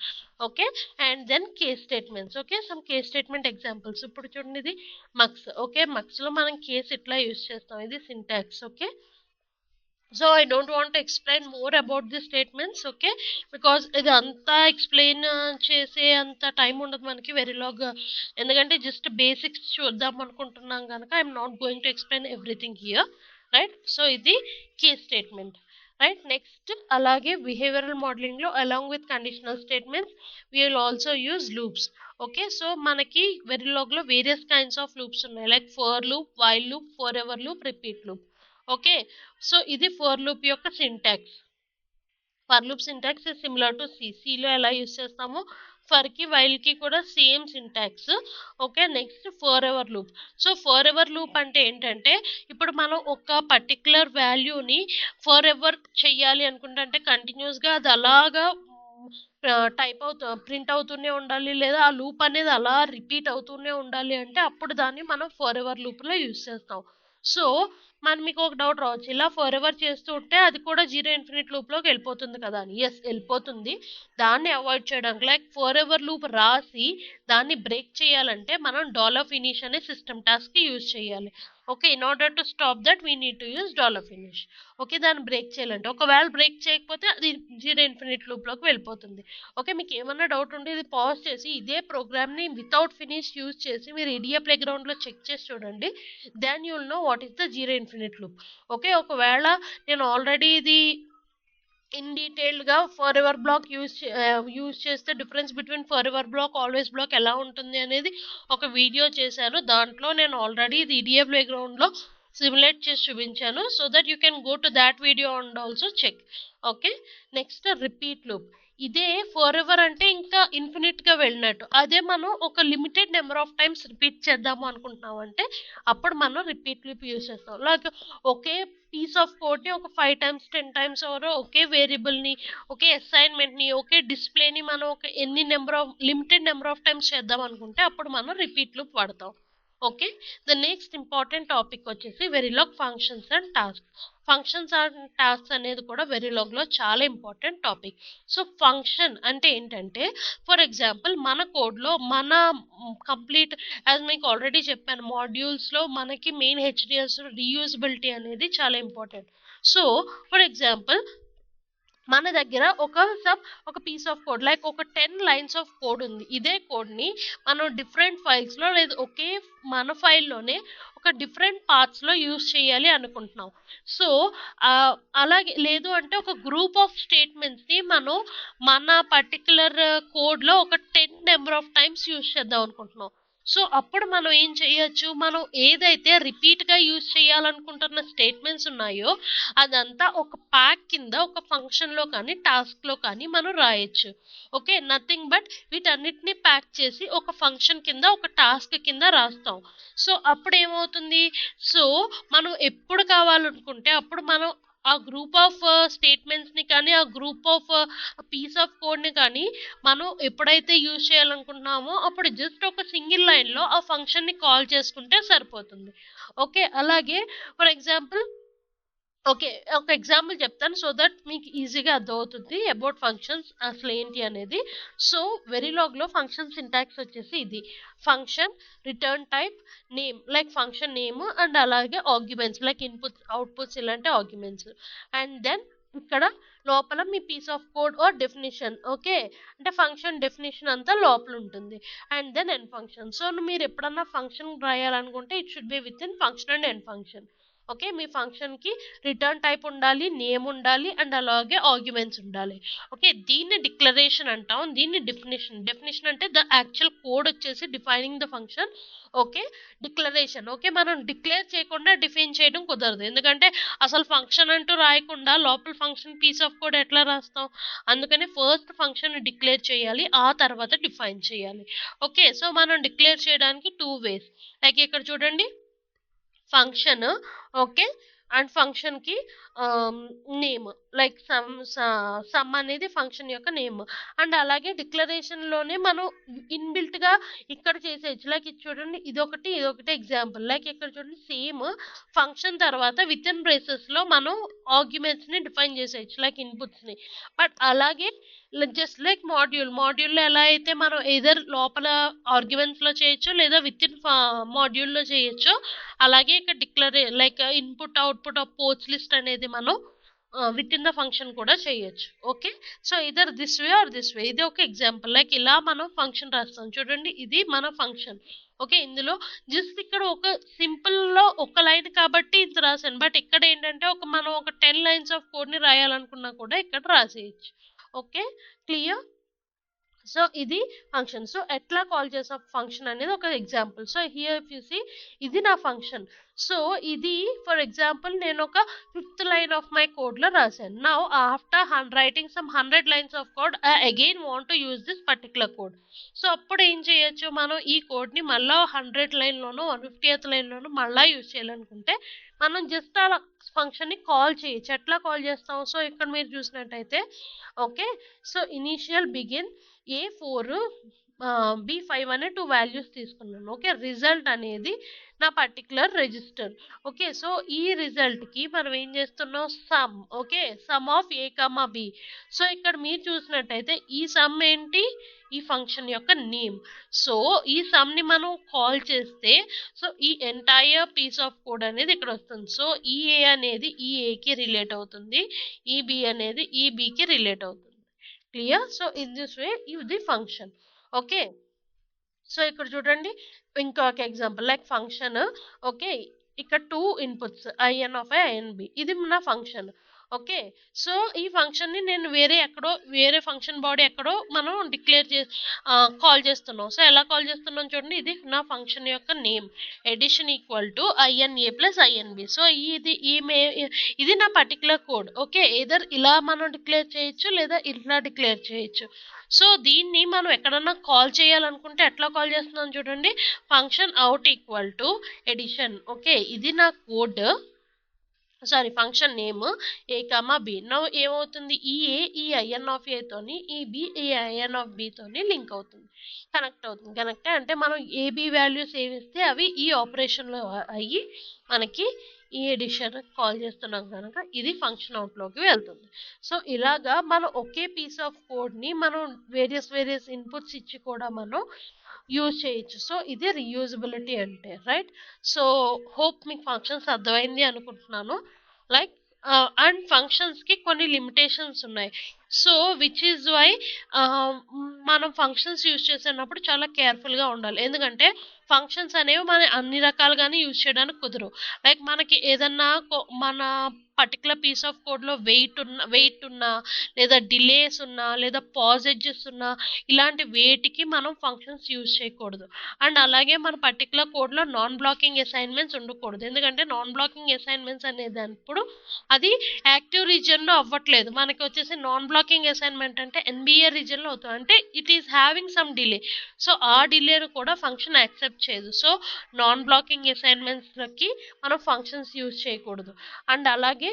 Okay, and then case statements. Okay, some case statement examples. ఇప్పుడు చూడండి, ఇది మక్స్. ఓకే, మక్స్లో మనం కేస్ ఇట్లా యూజ్ చేస్తాం. ఇది syntax. Okay, so I don't want to explain more about the statements. Okay, because ఇది అంతా explain చేసే అంత టైం ఉండదు మనకి వెరీలాగ్, ఎందుకంటే జస్ట్ బేసిక్స్ చూద్దాం అనుకుంటున్నాం కనుక I'm not going to explain everything here. Right, so ఇది కేస్ స్టేట్మెంట్. రైట్, నెక్స్ట్ అలాగే బిహేవియరల్ మోడలింగ్లో along with conditional statements we will also use loops. Okay, so మనకి వెరీలాగ్లో వేరియస్ కైండ్స్ ఆఫ్ లూప్స్ ఉన్నాయి, like for loop, while loop, forever loop, repeat loop. Okay, so ఇది for loop యొక్క syntax. For loop syntax is similar to సిలో ఎలా use చేస్తామో ఫర్కి వైల్కి కూడా same syntax. Okay, next for ever loop. So for ever loop అంటే ఏంటంటే, ఇప్పుడు మనం ఒక పర్టికులర్ వాల్యూని ఫర్ ఎవర్ చెయ్యాలి అనుకుంటే, అంటే కంటిన్యూస్గా అది అలాగా ప్రింట్ అవుతూనే ఉండాలి, లేదా ఆ లూప్ అనేది అలా రిపీట్ అవుతూనే ఉండాలి అంటే అప్పుడు దాన్ని మనం ఫర్ ఎవర్ లూప్లో యూజ్ చేస్తాం. సో మీకు ఒక డౌట్ రావచ్చు, ఇలా ఫర్ ఎవర్ చేస్తూ ఉంటే అది కూడా జీరో ఇన్ఫినిట్ లూప్లోకి వెళ్ళిపోతుంది కదా అని. ఎస్, వెళ్ళిపోతుంది. దాన్ని అవాయిడ్ చేయడానికి, లైక్ ఫర్ ఎవర్ లూప్ రాసి దాన్ని బ్రేక్ చేయాలంటే మనం $finish అనే సిస్టమ్ టాస్క్ యూజ్ చేయాలి. Okay, in order to stop that we need to use $finish. Okay, దాన్ని బ్రేక్ చేయాలంటే, ఒకవేళ బ్రేక్ చేయకపోతే అది జీరో ఇన్ఫినిట్ లూప్లోకి వెళ్ళిపోతుంది. ఓకే, మీకు ఏమన్నా డౌట్ ఉంటే ఇది పాజ్ చేసి ఇదే ప్రోగ్రామ్ని వితౌట్ ఫినిష్ యూజ్ చేసి మీరు ఈడియా ప్లేగ్రౌండ్లో చెక్ చేసి చూడండి. Then you will know what is the zero infinite loop. Okay, ఒకవేళ నేను ఆల్రెడీ ఇది ఇన్ డీటెయిల్గా ఫర్ ఎవర్ బ్లాక్ యూజ్ చేస్తే difference between forever block, always block ఎలా ఉంటుంది అనేది ఒక వీడియో చేశాను. దాంట్లో నేను ఆల్రెడీ ఇది ఈడియా ప్లేగ్రౌండ్లో సిమ్యులేట్ చేసి చూపించాను. So that you can go to that video and also check. Okay, next repeat loop. ఇదే ఫర్ ఎవర్ అంటే ఇంకా ఇన్ఫినిట్గా వెళ్ళినట్టు. అదే మనం ఒక limited number of times repeat చేద్దాము అనుకుంటున్నాం అంటే అప్పుడు మనం రిపీట్ లూప్ యూజ్ చేస్తాం. లైక్ ఒకే పీస్ ఆఫ్ కోడ్ని ఒక 5 times 10 times ఒకే వేరియబుల్ని, ఒకే అసైన్మెంట్ని, ఒకే డిస్ప్లేని మనం ఒక లిమిటెడ్ నెంబర్ ఆఫ్ టైమ్స్ చేద్దాం అనుకుంటే అప్పుడు మనం రిపీట్ లూప్ వాడతాం. Okay, the next important topic వచ్చేసి Verilog functions and task. Functions and tasks అనేది కూడా వెరిలాగ్లో చాలా ఇంపార్టెంట్ టాపిక్. సో ఫంక్షన్ అంటే ఏంటంటే, ఫర్ ఎగ్జాంపుల్ మన కోడ్లో మన కంప్లీట్, యాజ్ మీకు ఆల్రెడీ చెప్పాను, మాడ్యూల్స్లో మనకి మెయిన్ హెచ్డిఎస్ రీయూజబిలిటీ అనేది చాలా ఇంపార్టెంట్. సో ఫర్ ఎగ్జాంపుల్ మన దగ్గర ఒక పీస్ ఆఫ్ కోడ్, లైక్ ఒక 10 లైన్స్ ఆఫ్ కోడ్ ఉంది. ఇదే కోడ్ని మనం డిఫరెంట్ ఫైల్స్లో లేదా ఒకే మన ఫైల్లోనే ఒక డిఫరెంట్ పార్ట్స్లో యూజ్ చేయాలి అనుకుంటున్నాం. సో అలాగే లేదు అంటే ఒక గ్రూప్ ఆఫ్ స్టేట్మెంట్స్ని మనం మన పర్టికులర్ కోడ్లో ఒక 10 నెంబర్ ఆఫ్ టైమ్స్ యూజ్ చేద్దాం అనుకుంటున్నాం. సో అప్పుడు మనం ఏం చేయొచ్చు, మనం ఏదైతే రిపీట్గా యూజ్ చేయాలనుకుంటున్న స్టేట్మెంట్స్ ఉన్నాయో అదంతా ఒక ప్యాక్ కింద ఒక ఫంక్షన్లో కానీ టాస్క్లో కానీ మనం రాయొచ్చు. ఓకే, నథింగ్ బట్ వీటన్నిటిని ప్యాక్ చేసి ఒక ఫంక్షన్ కింద ఒక టాస్క్ కింద రాస్తాం. సో అప్పుడు ఏమవుతుంది, సో మనం ఎప్పుడు కావాలనుకుంటే అప్పుడు మనం ఆ గ్రూప్ ఆఫ్ స్టేట్మెంట్స్ని కానీ ఆ గ్రూప్ ఆఫ్ పీస్ ఆఫ్ కోడ్ని కానీ మనం ఎప్పుడైతే యూజ్ చేయాలనుకుంటున్నామో అప్పుడు జస్ట్ ఒక సింగిల్ లైన్లో ఆ ఫంక్షన్ని కాల్ చేసుకుంటే సరిపోతుంది. ఓకే, అలాగే ఫర్ ఎగ్జాంపుల్ ఓకే, ఒక ఎగ్జాంపుల్ చెప్తాను సో దట్ మీకు ఈజీగా అర్థమవుతుంది అబౌట్ ఫంక్షన్స్ అసలు ఏంటి అనేది. సో వెరిలాగ్లో ఫంక్షన్ సింటాక్స్ వచ్చేసి ఇది: function, return type, name like function name, and అలాగే ఆర్గ్యుమెంట్స్ లైక్ ఇన్పుట్స్ అవుట్పుట్స్ ఇలాంటి ఆర్గ్యుమెంట్స్. అండ్ దెన్ ఇక్కడ లోపల మీ piece of code or definition. Okay, అంటే ఫంక్షన్ డెఫినేషన్ అంతా లోపల ఉంటుంది. And then end function. So మీరు ఎప్పుడన్నా ఫంక్షన్ రాయాలనుకుంటే it should be within function and end function. Okay, మీ ఫంక్షన్కి రిటర్న్ టైప్ ఉండాలి, నేమ్ ఉండాలి, అండ్ అలాగే ఆర్గ్యుమెంట్స్ ఉండాలి. ఓకే, దీన్ని డిక్లరేషన్ అంటాం, దీన్ని డెఫినేషన్. డెఫినేషన్ అంటే ద యాక్చువల్ కోడ్ వచ్చేసి defining the function. Okay, declaration. Okay, మనం డిక్లేర్ చేయకుండా డిఫైన్ చేయడం కుదరదు, ఎందుకంటే అసలు ఫంక్షన్ అంటూ రాయకుండా లోపల ఫంక్షన్ పీస్ ఆఫ్ కోడ్ ఎట్లా రాస్తాం. అందుకని ఫస్ట్ ఫంక్షన్ డిక్లేర్ చేయాలి, ఆ తర్వాత డిఫైన్ చేయాలి. ఓకే, సో మనం డిక్లేర్ చేయడానికి 2 ways. లైక్ ఇక్కడ చూడండి, ఫంక్షన్. ఓకే, అండ్ ఫంక్షన్కి నేమ్ లైక్ సమ్ అనేది ఫంక్షన్ యొక్క నేమ్. అండ్ అలాగే డిక్లరేషన్లోనే మనం ఇన్బిల్ట్గా ఇక్కడ చేసేయచ్చు. లైక్ ఇది చూడండి, ఇదొకటి ఎగ్జాంపుల్. లైక్ ఇక్కడ చూడండి, సేమ్ ఫంక్షన్ తర్వాత విత్ ఇన్ బ్రేసెస్లో మనం ఆర్గ్యుమెంట్స్ని డిఫైన్ చేసేయచ్చు, లైక్ ఇన్పుట్స్ని. బట్ అలాగే జస్ట్ లైక్ మాడ్యూల్లో ఎలా అయితే మనం ఎదర్ లోపల ఆర్గ్యుమెంట్స్లో చేయొచ్చు లేదా విత్ ఇన్ మాడ్యూల్లో చేయొచ్చు, అలాగే ఇక్కడ like input output of ports list అనేది మనం విత్ ఇన్ ద ఫంక్షన్ కూడా చేయొచ్చు. Okay, so either this way or this way. ఇది ఒక ఎగ్జాంపుల్. లైక్ ఇలా మనం ఫంక్షన్ రాస్తాం. చూడండి, ఇది మన ఫంక్షన్. ఓకే, ఇందులో జస్ట్ ఇక్కడ ఒక సింపుల్లో ఒక లైన్ కాబట్టి ఇంత రాశాను. బట్ ఇక్కడ ఏంటంటే మనం ఒక 10 లైన్స్ ఆఫ్ కోడ్ని రాయాలనుకున్నా కూడా ఇక్కడ రాసేయచ్చు. Okay, clear. సో ఇది ఫంక్షన్. సో ఎట్లా కాల్ చేసాం ఫంక్షన్ అనేది ఒక example. So here if you see, ఇది నా ఫంక్షన్. సో ఇది ఫర్ ఎగ్జాంపుల్ నేను ఒక 5th లైన్ ఆఫ్ మై కోడ్లో రాశాను. Now after writing some 100 lines of code, I again want to use this particular code. So అప్పుడు ఏం చేయొచ్చు, మనం ఈ కోడ్ని మళ్ళీ 100 లైన్లోనో 150th లైన్లోనో మళ్ళీ యూజ్ చేయాలనుకుంటే మనం జస్ట్ అలా ఫంక్షన్ని కాల్ చేయొచ్చు. ఎట్లా కాల్ చేస్తాం, సో ఇక్కడ మీరు చూసినట్టయితే okay, so initial begin A4 B5 అనే 2 వాల్యూస్ తీసుకున్నాను. ఓకే, రిజల్ట్ అనేది నా పర్టికులర్ రిజిస్టర్. ఓకే, సో ఈ రిజల్ట్కి మనం ఏం చేస్తున్నాం, some. Okay, some of A, B. So ఇక్కడ మీరు చూసినట్టయితే ఈ సమ్ ఏంటి, ఈ ఫంక్షన్ యొక్క నేమ్. సో ఈ సమ్ని మనం కాల్ చేస్తే సో ఈ ఎంటైర్ పీస్ ఆఫ్ కోడ్ అనేది ఇక్కడ వస్తుంది. సో ఈ A అనేది ఈ Aకి రిలేట్ అవుతుంది, ఈ B అనేది ఈ Bకి రిలేట్ అవుతుంది. Clear. So in this way ఇది ఫంక్షన్. ఓకే, సో ఇక్కడ చూడండి ఇంకొక ఎగ్జాంపుల్. Like function. ఓకే, ఇక్కడ 2 inputs IN of IN B. ఇది నా ఫంక్షన్. ఓకే, సో ఈ ఫంక్షన్ని నేను వేరే ఫంక్షన్ బాడీ ఎక్కడో మనం కాల్ చేస్తున్నాం. సో ఎలా కాల్ చేస్తున్నాం చూడండి, ఇది నా ఫంక్షన్ యొక్క name, addition equal to INA plus INB. సో ఇది నా పర్టికులర్ కోడ్. ఓకే, ఏదర్ ఇలా మనం డిక్లేర్ చేయొచ్చు లేదా ఇట్లా డిక్లేర్ చేయొచ్చు. సో దీన్ని మనం ఎక్కడన్నా కాల్ చేయాలనుకుంటే ఎట్లా కాల్ చేస్తున్నాం చూడండి, function out equal to edition. Okay, ఇది నా కోడ్. సారీ ఫంక్షన్ నేమ్ ఏ కమా బి. నౌ ఏమవుతుంది, ఈ ఏ ఈ ఐఎన్ ఆఫ్ ఏ తోని, ఈ బి ఈ ఐఎన్ ఆఫ్ బి తోని లింక్ అవుతుంది, కనెక్ట్ అవుతుంది. కనెక్ట్ అంటే మనం ఏబి వాల్యూస్ ఏమిస్తే అవి ఈ ఆపరేషన్లో అయ్యి మనకి ఈ ఎడిషన్ కాల్ చేస్తున్నాం కనుక ఇది ఫంక్షన్ అవుట్లోకి వెళ్తుంది. సో ఇలాగా మనం ఒకే పీస్ ఆఫ్ కోడ్ని మనం వేరియస్ ఇన్పుట్స్ ఇచ్చి కూడా మనం యూజ్ చేయొచ్చు. సో ఇది రీయూజబిలిటీ అంటే, రైట్. సో హోప్ మీకు ఫంక్షన్స్ అర్థమైంది అనుకుంటున్నాను. లైక్ అండ్ ఫంక్షన్స్కి కొన్ని లిమిటేషన్స్ ఉన్నాయి. సో విచ్ ఈజ్ వై మనం ఫంక్షన్స్ యూజ్ చేసేటప్పుడు చాలా కేర్ఫుల్గా ఉండాలి. ఎందుకంటే ఫంక్షన్స్ అనేవి మన అన్ని రకాలుగానే యూజ్ చేయడానికి కుదరవు. లైక్ మనకి ఏదన్నా మన పర్టికులర్ పీస్ ఆఫ్ కోడ్లో వెయిట్ ఉన్నా, లేదా డిలేస్ ఉన్నా, లేదా పాజెడ్జెస్ ఉన్నా, ఇలాంటి వేటికి మనం ఫంక్షన్స్ యూజ్ చేయకూడదు. అండ్ అలాగే మన పర్టికులర్ కోడ్లో నాన్ బ్లాకింగ్ అసైన్మెంట్స్ ఉండకూడదు. ఎందుకంటే నాన్ బ్లాకింగ్ అసైన్మెంట్స్ అనేది అప్పుడు అది యాక్టివ్ రీజియన్లో అవ్వట్లేదు. మనకి వచ్చేసి నాన్ బ్లాకింగ్ అసైన్మెంట్ అంటే ఎన్బిఏ రీజియన్లో అవుతుంది, అంటే it is having some delay. So ఆ డిలేను కూడా ఫంక్షన్ యాక్సెప్ట్ చేయదు. సో నాన్ బ్లాకింగ్ అసైన్మెంట్స్కి మనం ఫంక్షన్స్ యూజ్ చేయకూడదు. అండ్ అలాగే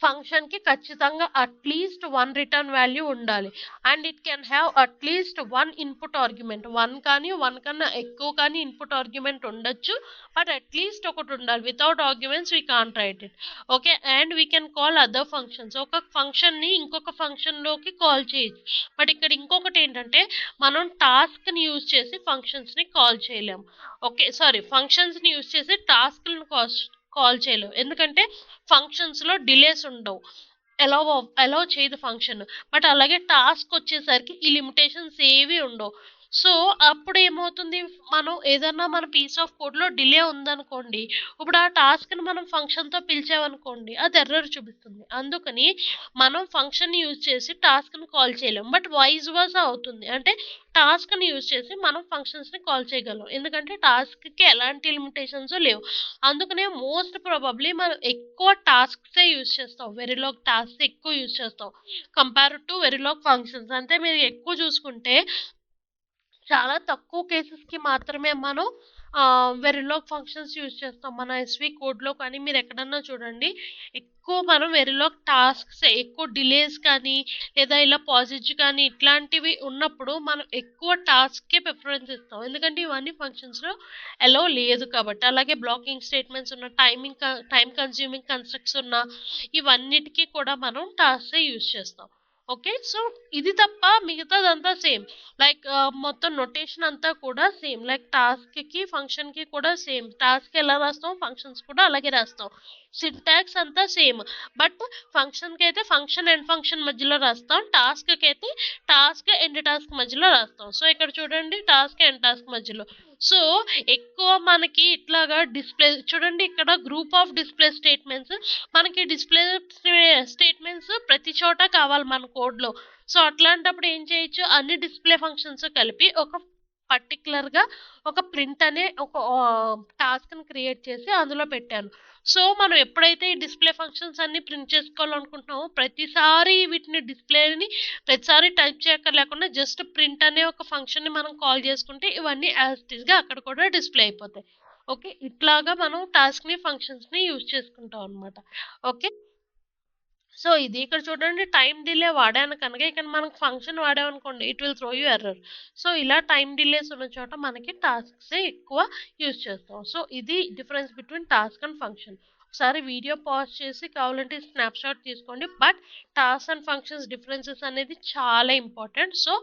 ఫంక్షన్కి ఖచ్చితంగా అట్లీస్ట్ 1 రిటర్న్ వాల్యూ ఉండాలి. And it can have at least 1 input argument. 1 కానీ 1 కన్నా ఎక్కువ కానీ ఇన్పుట్ ఆర్గ్యుమెంట్ ఉండొచ్చు, బట్ అట్లీస్ట్ ఒకటి ఉండాలి. Without arguments we can't right it. Okay. And we can call other functions. ఒక ఫంక్షన్ని ఇంకొక ఫంక్షన్లోకి కాల్ చేయొచ్చు. బట్ ఇక్కడ ఇంకొకటి ఏంటంటే మనం టాస్క్ని యూజ్ చేసి ఫంక్షన్స్ని కాల్ చేయలేము. ఓకే, సారీ, ఫంక్షన్స్ని యూజ్ చేసి టాస్క్లను కాల్ చేయలేము. ఎందుకంటే ఫంక్షన్స్లో డిలేస్ ఉండవు, అలౌ చేయదు ఫంక్షన్. బట్ అలాగే టాస్క్ వచ్చేసరికి ఈ లిమిటేషన్స్ ఏవి ఉండవు. సో అప్పుడు ఏమవుతుంది, మనం ఏదన్నా మన పీస్ ఆఫ్ కోడ్లో డిలే ఉందనుకోండి, ఇప్పుడు ఆ టాస్క్ని మనం ఫంక్షన్తో పిలిచామనుకోండి అది ఎర్రర్ చూపిస్తుంది. అందుకని మనం ఫంక్షన్ యూజ్ చేసి టాస్క్ని కాల్ చేయలేం. బట్ వైజ్ వర్సా అవుతుంది, అంటే టాస్క్ని యూజ్ చేసి మనం ఫంక్షన్స్ని కాల్ చేయగలం. ఎందుకంటే టాస్క్కి ఎలాంటి లిమిటేషన్స్ లేవు. అందుకనే మోస్ట్ ప్రాబబ్లీ మనం ఎక్కువ టాస్క్సే యూజ్ చేస్తాం, వెరిలాగ్ టాస్క్ ఎక్కువ యూజ్ చేస్తాం కంపేర్ టు వెరిలాగ్ ఫంక్షన్స్. అంటే మీరు ఎక్కువ చూసుకుంటే చాలా తక్కువ కేసెస్కి మాత్రమే మనం వెరిలాగ్ ఫంక్షన్స్ యూజ్ చేస్తాం మన ఎస్వి కోడ్లో. కానీ మీరు ఎక్కడన్నా చూడండి, ఎక్కువ మనం వెరిలాగ్ టాస్క్స్, ఎక్కువ డిలేస్ కానీ లేదా ఇలా పాజిజ్ కానీ ఇట్లాంటివి ఉన్నప్పుడు మనం ఎక్కువ టాస్క్కే ప్రిఫరెన్స్ ఇస్తాం. ఎందుకంటే ఇవన్నీ ఫంక్షన్స్లో అలో లేదు కాబట్టి. అలాగే బ్లాకింగ్ స్టేట్మెంట్స్ ఉన్న, టైం కన్స్యూమింగ్ కన్స్ట్రక్ట్స్ ఉన్న, ఇవన్నిటికీ కూడా మనం టాస్క్ యూజ్ చేస్తాం. ఓకే. సో ఇది తప్ప మిగతాదంతా సేమ్. లైక్ మొత్తం నొటేషన్ అంతా కూడా సేమ్. లైక్ టాస్క్కి ఫంక్షన్కి కూడా సేమ్. టాస్క్ ఎలా రాస్తాం, ఫంక్షన్స్ కూడా అలాగే రాస్తాం. సింటాక్స్ అంతా సేమ్. బట్ ఫంక్షన్కి అయితే ఫంక్షన్ అండ్ ఫంక్షన్ మధ్యలో రాస్తాం, టాస్క్కి అయితే టాస్క్ ఎండ్ టాస్క్ మధ్యలో రాస్తాం. సో ఇక్కడ చూడండి, టాస్క్ ఎండ్ టాస్క్ మధ్యలో. సో ఎక్కువ మనకి ఇట్లాగా డిస్ప్లే చూడండి, ఇక్కడ గ్రూప్ ఆఫ్ డిస్ప్లే స్టేట్మెంట్స్, మనకి డిస్ప్లే స్టేట్మెంట్స్ ప్రతి చోట కావాలి మన కోడ్లో. సో అట్లాంటప్పుడు ఏం చేయొచ్చు, అన్ని డిస్ప్లే ఫంక్షన్స్ కలిపి ఒక పర్టికులర్గా ఒక ప్రింట్ అనే ఒక టాస్క్ని క్రియేట్ చేసి అందులో పెట్టాను. సో మనం ఎప్పుడైతే ఈ డిస్ప్లే ఫంక్షన్స్ అన్ని ప్రింట్ చేసుకోవాలనుకుంటున్నామో ప్రతిసారి వీటిని డిస్ప్లేని ప్రతిసారి టైప్ చేయక్కర్లేకుండా జస్ట్ ప్రింట్ అనే ఒక ఫంక్షన్ని మనం కాల్ చేసుకుంటే ఇవన్నీ యాజ్ ఇట్ ఈస్గా అక్కడ కూడా డిస్ప్లే అయిపోతాయి. ఓకే, ఇట్లాగా మనం టాస్క్ని ఫంక్షన్స్ని యూజ్ చేసుకుంటాం అనమాట. ఓకే. సో ఇది ఇక్కడ చూడండి, టైం డిలే వాడాను కనుక ఇక్కడ మనకు ఫంక్షన్ వాడామనుకోండి it will throw you error. So ఇలా టైం డిలేస్ ఉన్న చోట మనకి టాస్క్సే ఎక్కువ యూజ్ చేస్తాం. సో ఇది difference between task and function. ఒకసారి వీడియో పాజ్ చేసి కావాలంటే స్నాప్ షాట్ తీసుకోండి. But task and functions differences అనేది చాలా important. So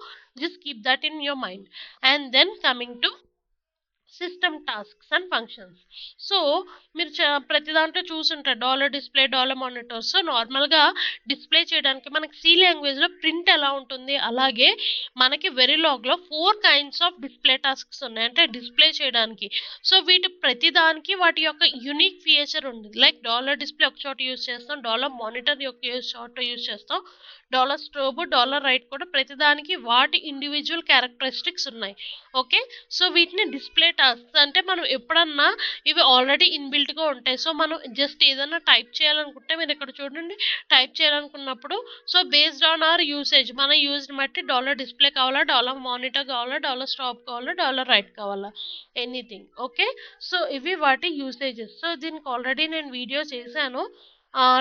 just keep that in your mind. And then coming to system tasks and functions. So మీరు ప్రతి దాంట్లో చూసుంటారు dollar display, dollar monitor. So నార్మల్గా డిస్ప్లే చేయడానికి మనకి సి లాంగ్వేజ్లో ప్రింట్ ఎలా ఉంటుంది, అలాగే మనకి వెరిలాగ్లో 4 kinds ఆఫ్ డిస్ప్లే టాస్క్స్ ఉన్నాయి, అంటే డిస్ప్లే చేయడానికి. సో వీటి ప్రతిదానికి వాటి యొక్క యూనిక్ ఫీచర్ ఉంది. లైక్ డాలర్ డిస్ప్లే ఒక చోట యూజ్ చేస్తాం, డాలర్ మానిటర్ యొక్క చోట యూజ్ చేస్తాం, డాలర్ స్ట్రోబ్, డాలర్ రైట్ కూడా ప్రతిదానికి వాటి ఇండివిజువల్ క్యారెక్టరిస్టిక్స్ ఉన్నాయి. ఓకే, సో వీటిని డిస్ప్లే టాస్క్ అంటే మనం ఎప్పుడన్నా ఇవి ఆల్రెడీ ఇన్బిల్ట్గా ఉంటాయి. సో మనం జస్ట్ ఏదైనా టైప్ చేయాలనుకుంటే మీరు ఇక్కడ చూడండి, టైప్ చేయాలనుకున్నప్పుడు so based on our usage, మన యూజ్ని బట్టి డాలర్ డిస్ప్లే కావాలా, డాలర్ మానిటర్ కావాలా, డాలర్ స్టాప్ కావాలా, డాలర్ రైట్ కావాలా, ఎనీథింగ్. ఓకే, సో ఇవి వాటి యూసేజెస్. సో దీనికి ఆల్రెడీ నేను వీడియో చేశాను.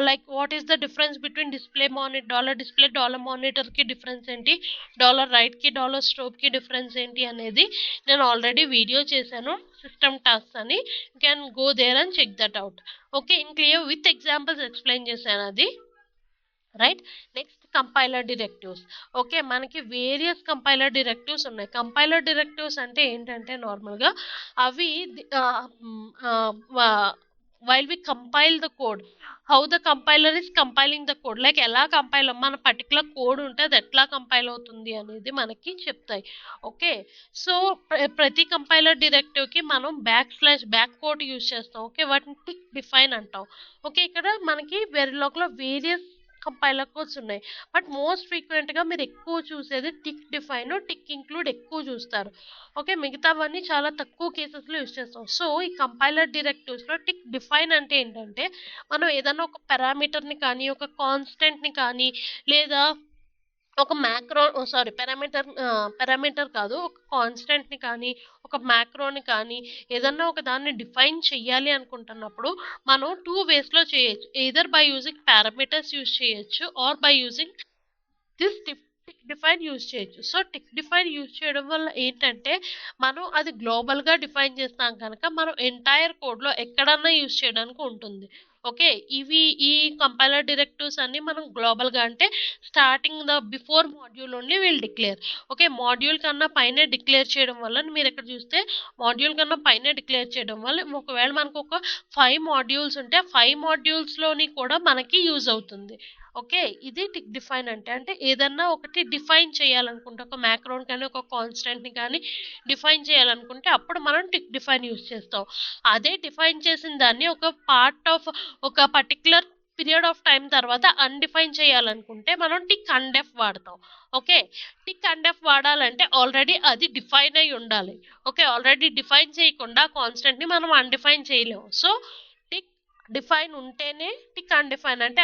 Like what is the difference between display monitor, dollar display, dollar మానిటర్కి డిఫరెన్స్ ఏంటి, డాలర్ రైట్కి డాలర్ స్ట్రోబ్కి డిఫరెన్స్ ఏంటి అనేది నేను ఆల్రెడీ వీడియో చేశాను, సిస్టమ్ టాస్క్ అని. You can go there and check that out. Okay, in clear with examples explain చేశాను అది. Right, next compiler directives. Okay, మనకి వేరియస్ కంపైలర్ డైరెక్టివ్స్ ఉన్నాయి. కంపైలర్ డైరెక్టివ్స్ అంటే ఏంటంటే నార్మల్గా అవి while we compile the code, how the compiler is compiling the code, like ఎలా compile మన పర్టికులర్ కోడ్ ఉంటే అది ఎట్లా కంపైల్ అవుతుంది అనేది మనకి చెప్తాయి. ఓకే, సో ప్రతి కంపైలర్ డైరెక్టివ్కి మనం బ్యాక్ కోడ్ యూజ్ చేస్తాం. ఓకే, వాటిని టిక్ డిఫైన్ అంటాం. ఓకే, ఇక్కడ మనకి వెరిలాగ్లో వేరియస్ కంపైలర్ కోడ్స్ ఉన్నాయి, బట్ మోస్ట్ ఫ్రీక్వెంట్గా మీరు ఎక్కువ చూసేది టిక్ డిఫైన్, టిక్ ఇంక్లూడ్ ఎక్కువ చూస్తారు. ఓకే, మిగతావన్నీ చాలా తక్కువ కేసెస్లో యూజ్ చేస్తాం. సో ఈ కంపైలర్ డైరెక్టివ్స్లో టిక్ డిఫైన్ అంటే ఏంటంటే మనం ఏదైనా ఒక పారామీటర్ని కానీ, ఒక కాన్స్టెంట్ని కానీ, లేదా ఒక పారామీటర్ కాదు, ఒక కాన్స్టెంట్ని కానీ, ఒక మ్యాక్రోని కానీ, ఏదన్నా ఒక దాన్ని డిఫైన్ చెయ్యాలి అనుకుంటున్నప్పుడు మనం 2 వేస్లో చేయొచ్చు. Either by using parameters use చేయొచ్చు, or by using this tick define use చేయొచ్చు. సో టిక్ డిఫైన్ యూజ్ చేయడం వల్ల ఏంటంటే మనం అది గ్లోబల్గా డిఫైన్ చేస్తాం కనుక మనం ఎంటైర్ కోడ్లో ఎక్కడన్నా యూజ్ చేయడానికి ఉంటుంది. ఓకే, ఈ కంపైలర్ డైరెక్టివ్స్ అన్ని మనం గ్లోబల్గా అంటే starting the before module only will declare. Okay, module కన్నా పైన డిక్లేర్ చేయడం వల్ల మీరు ఇక్కడ చూస్తే మాడ్యూల్ కన్నా పైన డిక్లేర్ చేయడం వల్ల ఒకవేళ మనకు ఒక 5 మాడ్యూల్స్ ఉంటే 5 మాడ్యూల్స్లోని కూడా మనకి యూజ్ అవుతుంది. ఓకే, ఇది టిక్ డిఫైన్ అంటే ఏదన్నా ఒకటి డిఫైన్ చేయాలనుకుంటే ఒక మ్యాక్రోన్ కానీ, ఒక కాన్స్టెంట్ని కానీ డిఫైన్ చేయాలనుకుంటే అప్పుడు మనం టిక్ డిఫైన్ యూజ్ చేస్తాం. అదే డిఫైన్ చేసిన దాన్ని ఒక పార్ట్ ఆఫ్ ఒక పర్టికులర్ పీరియడ్ ఆఫ్ టైం తర్వాత అన్డిఫైన్ చేయాలనుకుంటే మనం టిక్ అన్డెఫ్ వాడతాం. ఓకే, టిక్ అన్డెఫ్ వాడాలంటే ఆల్రెడీ అది డిఫైన్ అయి ఉండాలి. ఓకే, ఆల్రెడీ డిఫైన్ చేయకుండా కాన్స్టెంట్ని మనం అన్డిఫైన్ చేయలేము. సో టిక్ డిఫైన్ ఉంటేనే టిక్ అన్డిఫైన్ అంటే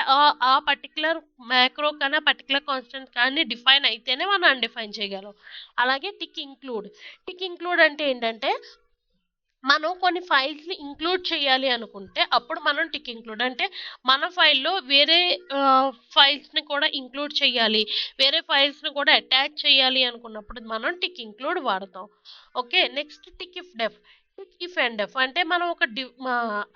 ఆ పర్టికులర్ మ్యాక్రో కానీ, పర్టికులర్ కాన్స్టెంట్ కానీ డిఫైన్ అయితేనే మనం అన్డిఫైన్ చేయగలం. అలాగే టిక్ ఇంక్లూడ్ అంటే ఏంటంటే మనం కొన్ని ఫైల్స్ని ఇంక్లూడ్ చేయాలి అనుకుంటే అప్పుడు మనం టిక్ ఇంక్లూడ్ అంటే మన ఫైల్లో వేరే ఫైల్స్ని కూడా ఇంక్లూడ్ చేయాలి, వేరే ఫైల్స్ని కూడా అటాచ్ చేయాలి అనుకున్నప్పుడు మనం టిక్ ఇంక్లూడ్ వాడతాం. Okay, next tick if and డెఫ్ అంటే మనం ఒక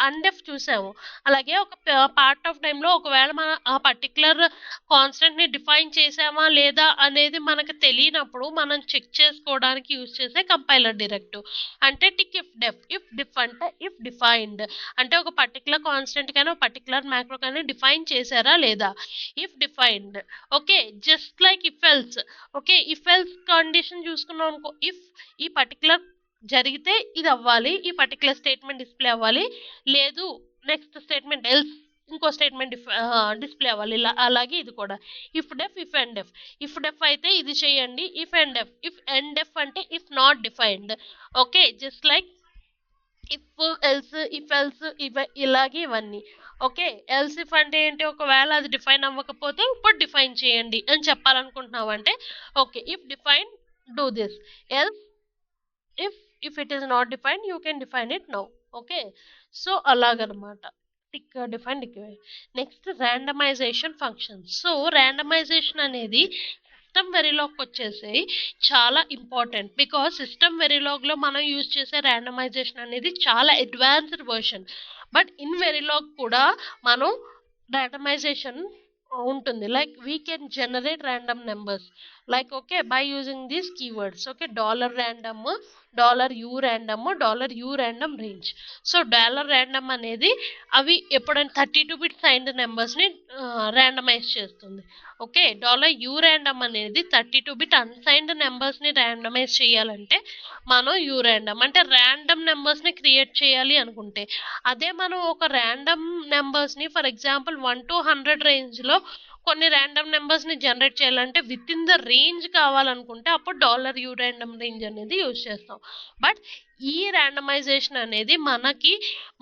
అన్డెఫ్ చూసాము. అలాగే ఒక పార్ట్ ఆఫ్ టైంలో ఒకవేళ మనం ఆ పర్టికులర్ కాన్స్టెంట్ని డిఫైన్ చేసామా లేదా అనేది మనకు తెలియనప్పుడు మనం చెక్ చేసుకోవడానికి యూజ్ చేసే కంపైలర్ డైరెక్టివ్ అంటే టిక్ ఇఫ్ అంటే ఇఫ్ డిఫైన్డ్ అంటే ఒక పర్టికులర్ కాన్స్టెంట్ కానీ, ఒక పర్టికులర్ మ్యాక్రో కానీ డిఫైన్ చేశారా లేదా, if defined. Okay, just like if else. Okay, if else condition చూసుకున్నాం అనుకో, ఇఫ్ ఈ పర్టికులర్ జరిగితే ఇది అవ్వాలి, ఈ పర్టికులర్ స్టేట్మెంట్ డిస్ప్లే అవ్వాలి, లేదు నెక్స్ట్ స్టేట్మెంట్ ఎల్స్ ఇంకో స్టేట్మెంట్ డిస్ప్లే అవ్వాలి. అలాగే ఇది కూడా ఇఫ్ అండ్ డెఫ్. ఇఫ్ డెఫ్ అయితే ఇది చేయండి, ఇఫ్ అండ్ డెఫ్ అంటే if not defined. Okay, just like if else ఇలాగే ఇవన్నీ. ఓకే, ఎల్స్ ఇఫ్ అంటే ఏంటి, ఒకవేళ అది డిఫైన్ అవ్వకపోతే ఇప్పుడు డిఫైన్ చేయండి అని చెప్పాలనుకుంటున్నావు అంటే okay, if define do this, else if it is not defined you can define it now. Okay, so అలాగనమాట tick define next randomisation function. So randomisation అనేది సిస్టమ్ వెరిలాగ్ వచ్చేసి చాలా ఇంపార్టెంట్, బికాస్ సిస్టమ్ వెరిలాగ్లో మనం యూజ్ చేసే randomisation అనేది చాలా advanced version. But in వెరిలాగ్ కూడా మనం ర్యాండమైజేషన్ ఉంటుంది. Like we can generate random numbers like okay by using these keywords. Okay, $random, $u random range. So $random అనేది అవి ఎప్పుడైనా 32-bit సైన్డ్ నెంబర్స్ని ర్యాండమైజ్ చేస్తుంది. ఓకే, $u random అనేది 32-bit అన్సైన్డ్ నెంబర్స్ని ర్యాండమైజ్ చేయాలంటే మనం random అంటే ర్యాండమ్ నెంబర్స్ని క్రియేట్ చేయాలి అనుకుంటే, అదే మనం ఒక ర్యాండమ్ నెంబర్స్ని ఫర్ ఎగ్జాంపుల్ 1 to 100 రేంజ్లో కొన్ని ర్యాండమ్ నెంబర్స్ని జనరేట్ చేయాలంటే విత్ ఇన్ ద రేంజ్ కావాలనుకుంటే అప్పుడు $u ర్యాండమ్ రేంజ్ అనేది యూజ్ చేస్తాం. బట్ ఈ ర్యాండమైజేషన్ అనేది మనకి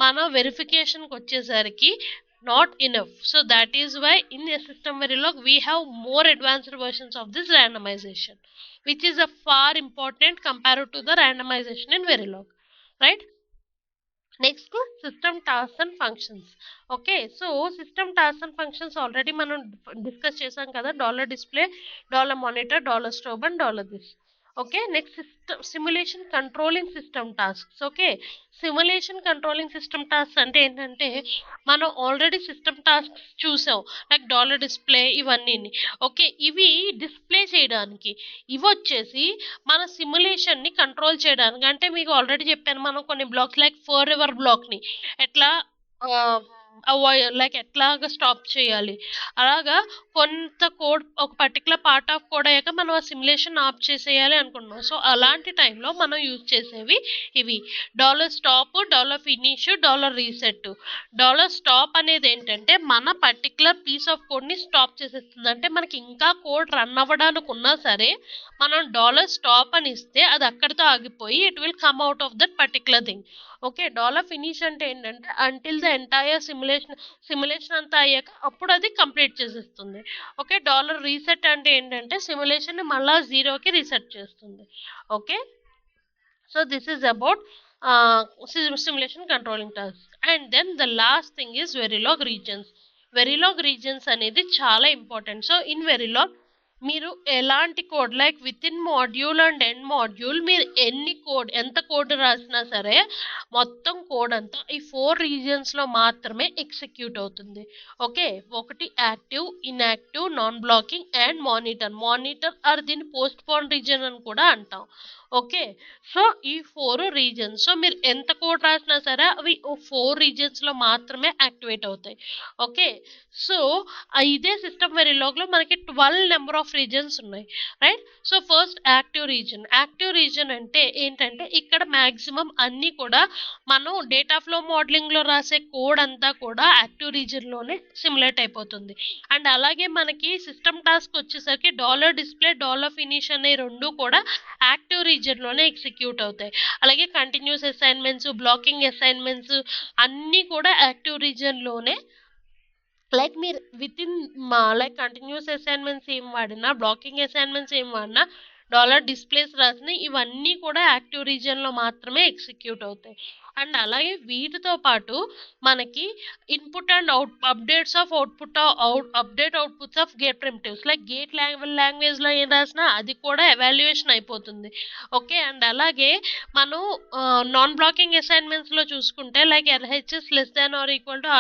మన వెరిఫికేషన్కి వచ్చేసరికి not enough. So that is why in a system Verilog we have more advanced versions of this randomization, which is a far important compared to the randomization in Verilog, right? Next, system tasks and functions. Okay, so system tasks and functions already మనం discuss చేసాం కదా, $display, $monitor, $strobe and $this. Okay, next system simulation controlling system tasks. Okay, simulation controlling system tasks అంటే ఏంటంటే మనం already system tasks చూసాం, like $display ఇవన్నీ. Okay, ఇవి display చేయడానికి, ఇవి వచ్చేసి మన సిమ్యులేషన్ని కంట్రోల్ చేయడానికి. అంటే మీకు ఆల్రెడీ చెప్పాను, మనం కొన్ని బ్లాక్స్ లైక్ ఫర్ ఎవర్ బ్లాక్ని ఎట్లా లైక్ ఎట్లాగా స్టాప్ చేయాలి, అలాగా కొంత కోడ్ ఒక పర్టికులర్ పార్ట్ ఆఫ్ కోడ్ అయ్యాక మనం ఆ సిమ్యులేషన్ ఆఫ్ చేసేయాలి అనుకుంటున్నాం. సో అలాంటి టైంలో మనం యూజ్ చేసేవి ఇవి $stop, $finish, $reset. $stop అనేది ఏంటంటే మన పర్టికులర్ పీస్ ఆఫ్ కోడ్ని స్టాప్ చేసేస్తుంది. అంటే మనకి ఇంకా కోడ్ రన్ అవ్వడానికి ఉన్నా సరే మనం $stop అని ఇస్తే అది అక్కడితో ఆగిపోయి it will come out of that particular thing. Okay, $finish అంటే ఏంటంటే అంటిల్ ద ఎంటైర్ సిమ్యులేషన్ అంతా అయ్యాక అప్పుడు అది కంప్లీట్ చేసేస్తుంది. ఓకే, $reset అంటే ఏంటంటే సిమ్యులేషన్ మళ్ళా 0కి రీసెట్ చేస్తుంది. Okay, so this is about simulation controlling tasks. And then the last thing is Verilog regions. Verilog regions అనేది చాలా ఇంపార్టెంట్. సో ఇన్ Verilog మీరు ఎలాంటి code like with in module and end module మీరు ఎంత code రాసినా సరే మొత్తం code అంతా ఈ 4 రీజియన్స్లో మాత్రమే ఎగ్జిక్యూట్ అవుతుంది. ఓకే, ఒకటి active, inactive, non blocking and monitor or దీన్ని పోస్ట్ పోన్ రీజియన్ అని కూడా అంటాం. ఓకే, సో ఈ 4 రీజన్స్, సో మీరు ఎంత కోడ్ రాసినా సరే అవి 4 రీజన్స్లో మాత్రమే యాక్టివేట్ అవుతాయి. ఓకే, సో ఇదే సిస్టమ్ వెరిలాగ్లో మనకి 12 నెంబర్ ఆఫ్ రీజన్స్ ఉన్నాయి, right? So first active reason అంటే ఏంటంటే ఇక్కడ మ్యాక్సిమం అన్నీ కూడా మనం డేటా ఫ్లో మోడలింగ్లో రాసే కోడ్ అంతా కూడా యాక్టివ్ రీజన్లోనే సిమ్యులేట్ అయిపోతుంది. అండ్ అలాగే మనకి సిస్టమ్ టాస్క్ వచ్చేసరికి $display, $finish అనే రెండు కూడా యాక్టివ్ రీజన్లోనే ఎగ్జిక్యూట్ అవుతాయి. అలాగే కంటిన్యూస్ అసైన్మెంట్స్, బ్లాకింగ్ అసైన్మెంట్స్ అన్నీ కూడా యాక్టివ్ రీజన్లోనే, లైక్ మీరు with in like continuous assignments ఏం వాడినా, బ్లాకింగ్ అసైన్మెంట్స్ ఏం వాడినా, $displays రాసిన ఇవన్నీ కూడా యాక్టివ్ రీజియన్లో మాత్రమే ఎగ్జిక్యూట్ అవుతాయి. అండ్ అలాగే వీటితో పాటు మనకి input and updates of outputs of gate primitives, like gate లాంగ్వేజ్లో ఏం రాసినా అది కూడా ఎవాల్యుయేషన్ అయిపోతుంది. ఓకే, అండ్ అలాగే మనం నాన్ బ్లాకింగ్ అసైన్మెంట్స్లో చూసుకుంటే లైక్ LHS <=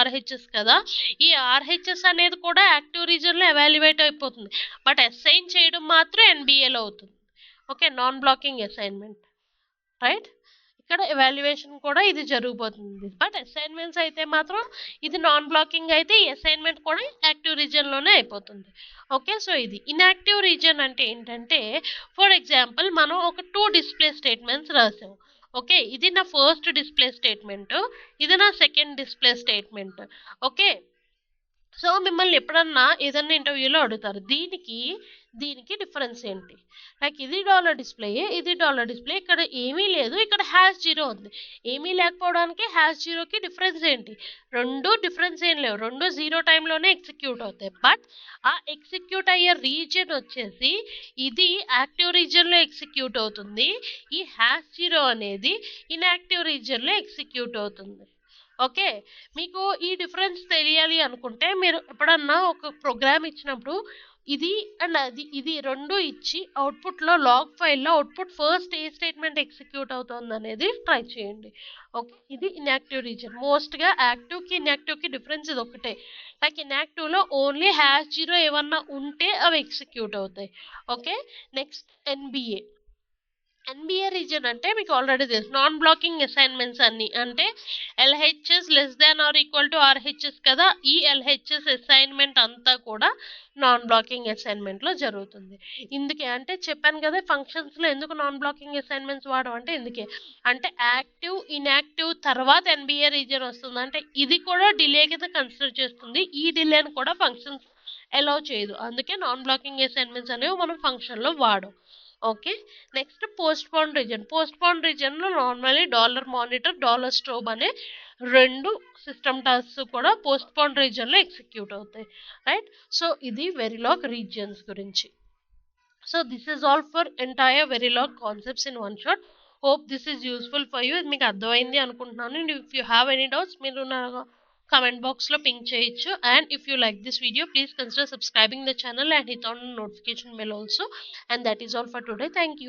RHS కదా, ఈ RHS అనేది కూడా యాక్టివ్ రీజన్లో ఎవాల్యుయేట్ అయిపోతుంది. బట్ అసైన్ చేయడం మాత్రం NBAలో అవుతుంది. Okay, non blocking assignment, right? ఇక్కడ ఎవాల్యుయేషన్ కూడా ఇది జరిగిపోతుంది. బట్ అసైన్మెంట్స్ అయితే మాత్రం ఇది నాన్ బ్లాకింగ్ అయితే ఈ అసైన్మెంట్ కూడా యాక్టివ్ రీజన్లోనే అయిపోతుంది. ఓకే, సో ఇది ఇన్యాక్టివ్ రీజన్ అంటే ఏంటంటే, ఫర్ ఎగ్జాంపుల్ మనం ఒక 2 డిస్ప్లే స్టేట్మెంట్స్ రాసాం. ఓకే, ఇది నా ఫస్ట్ డిస్ప్లే స్టేట్మెంట్, ఇది నా second display statement. Okay, so మిమ్మల్ని ఎప్పుడన్నా ఏదన్నా ఇంటర్వ్యూలో అడుగుతారు దీనికి డిఫరెన్స్ ఏంటి, లైక్ ఇది $display, ఇది $display, ఇక్కడ ఏమీ లేదు, ఇక్కడ #0 ఉంది. ఏమీ లేకపోవడానికి #0కి డిఫరెన్స్ ఏంటి? రెండు డిఫరెన్స్ ఏం లేవు, రెండు 0 టైంలోనే ఎగ్జిక్యూట్ అవుతాయి. బట్ ఆ ఎగ్జిక్యూట్ అయ్యే రీజియన్ వచ్చేసి ఇది యాక్టివ్ రీజియన్లో ఎగ్జిక్యూట్ అవుతుంది, ఈ #0 అనేది ఇన్యాక్టివ్ రీజియన్లో ఎగ్జిక్యూట్ అవుతుంది. ఓకే, మీకు ఈ డిఫరెన్స్ తెలియాలి అనుకుంటే మీరు ఎప్పుడన్నా ఒక ప్రోగ్రామ్ ఇచ్చినప్పుడు ఇది అండ్ ఇది రెండు ఇచ్చి అవుట్పుట్లో లాగ్ ఫైల్లో అవుట్పుట్ ఫస్ట్ ఏ స్టేట్మెంట్ ఎగ్జిక్యూట్ అవుతుంది అనేది ట్రై చేయండి. ఓకే, ఇది ఇన్యాక్టివ్ రీజన్. మోస్ట్గా యాక్టివ్కి ఇన్యాక్టివ్కి డిఫరెన్స్ ఇది ఒకటే, లైక్ ఇన్యాక్టివ్లో ఓన్లీ #0 ఏమన్నా ఉంటే అవి ఎగ్జిక్యూట్ అవుతాయి. ఓకే, నెక్స్ట్ NBA రీజన్ అంటే మీకు ఆల్రెడీ తెలుసు, నాన్ బ్లాకింగ్ అసైన్మెంట్స్ అన్ని అంటే LHS <= RHS కదా, ఈ LHS అసైన్మెంట్ అంతా కూడా నాన్ బ్లాకింగ్ అసైన్మెంట్లో జరుగుతుంది. ఇందుకే అంటే చెప్పాను కదా ఫంక్షన్స్లో ఎందుకు నాన్ బ్లాకింగ్ అసైన్మెంట్స్ వాడమంటే ఇందుకే, అంటే యాక్టివ్ ఇన్యాక్టివ్ తర్వాత NBA రీజన్ వస్తుంది, అంటే ఇది కూడా డిలే కింద కన్సిడర్ చేస్తుంది. ఈ డిలేని కూడా ఫంక్షన్స్ అలౌ చేయదు. అందుకే నాన్ బ్లాకింగ్ అసైన్మెంట్స్ అనేవి మనం ఫంక్షన్లో వాడం. Okay, next postpone region. Postpone రీజన్లో normally dollar monitor, dollar strobe అనే రెండు సిస్టమ్ టాస్క్ కూడా పోస్ట్ పోన్ రీజన్లో ఎగ్జిక్యూట్ అవుతాయి. రైట్, సో ఇది వెరిలాగ్ రీజియన్స్ గురించి. So this is all for entire Verilog concepts in one shot. Hope this is useful for you. ఇది మీకు అర్థమైంది అనుకుంటున్నాను. And if you have any doubts, మీరు నా comment box లో పింక్ చేయొచ్చు. And if you like this video, please consider subscribing the channel and hit on the notification bell also. And that is all for today. Thank you.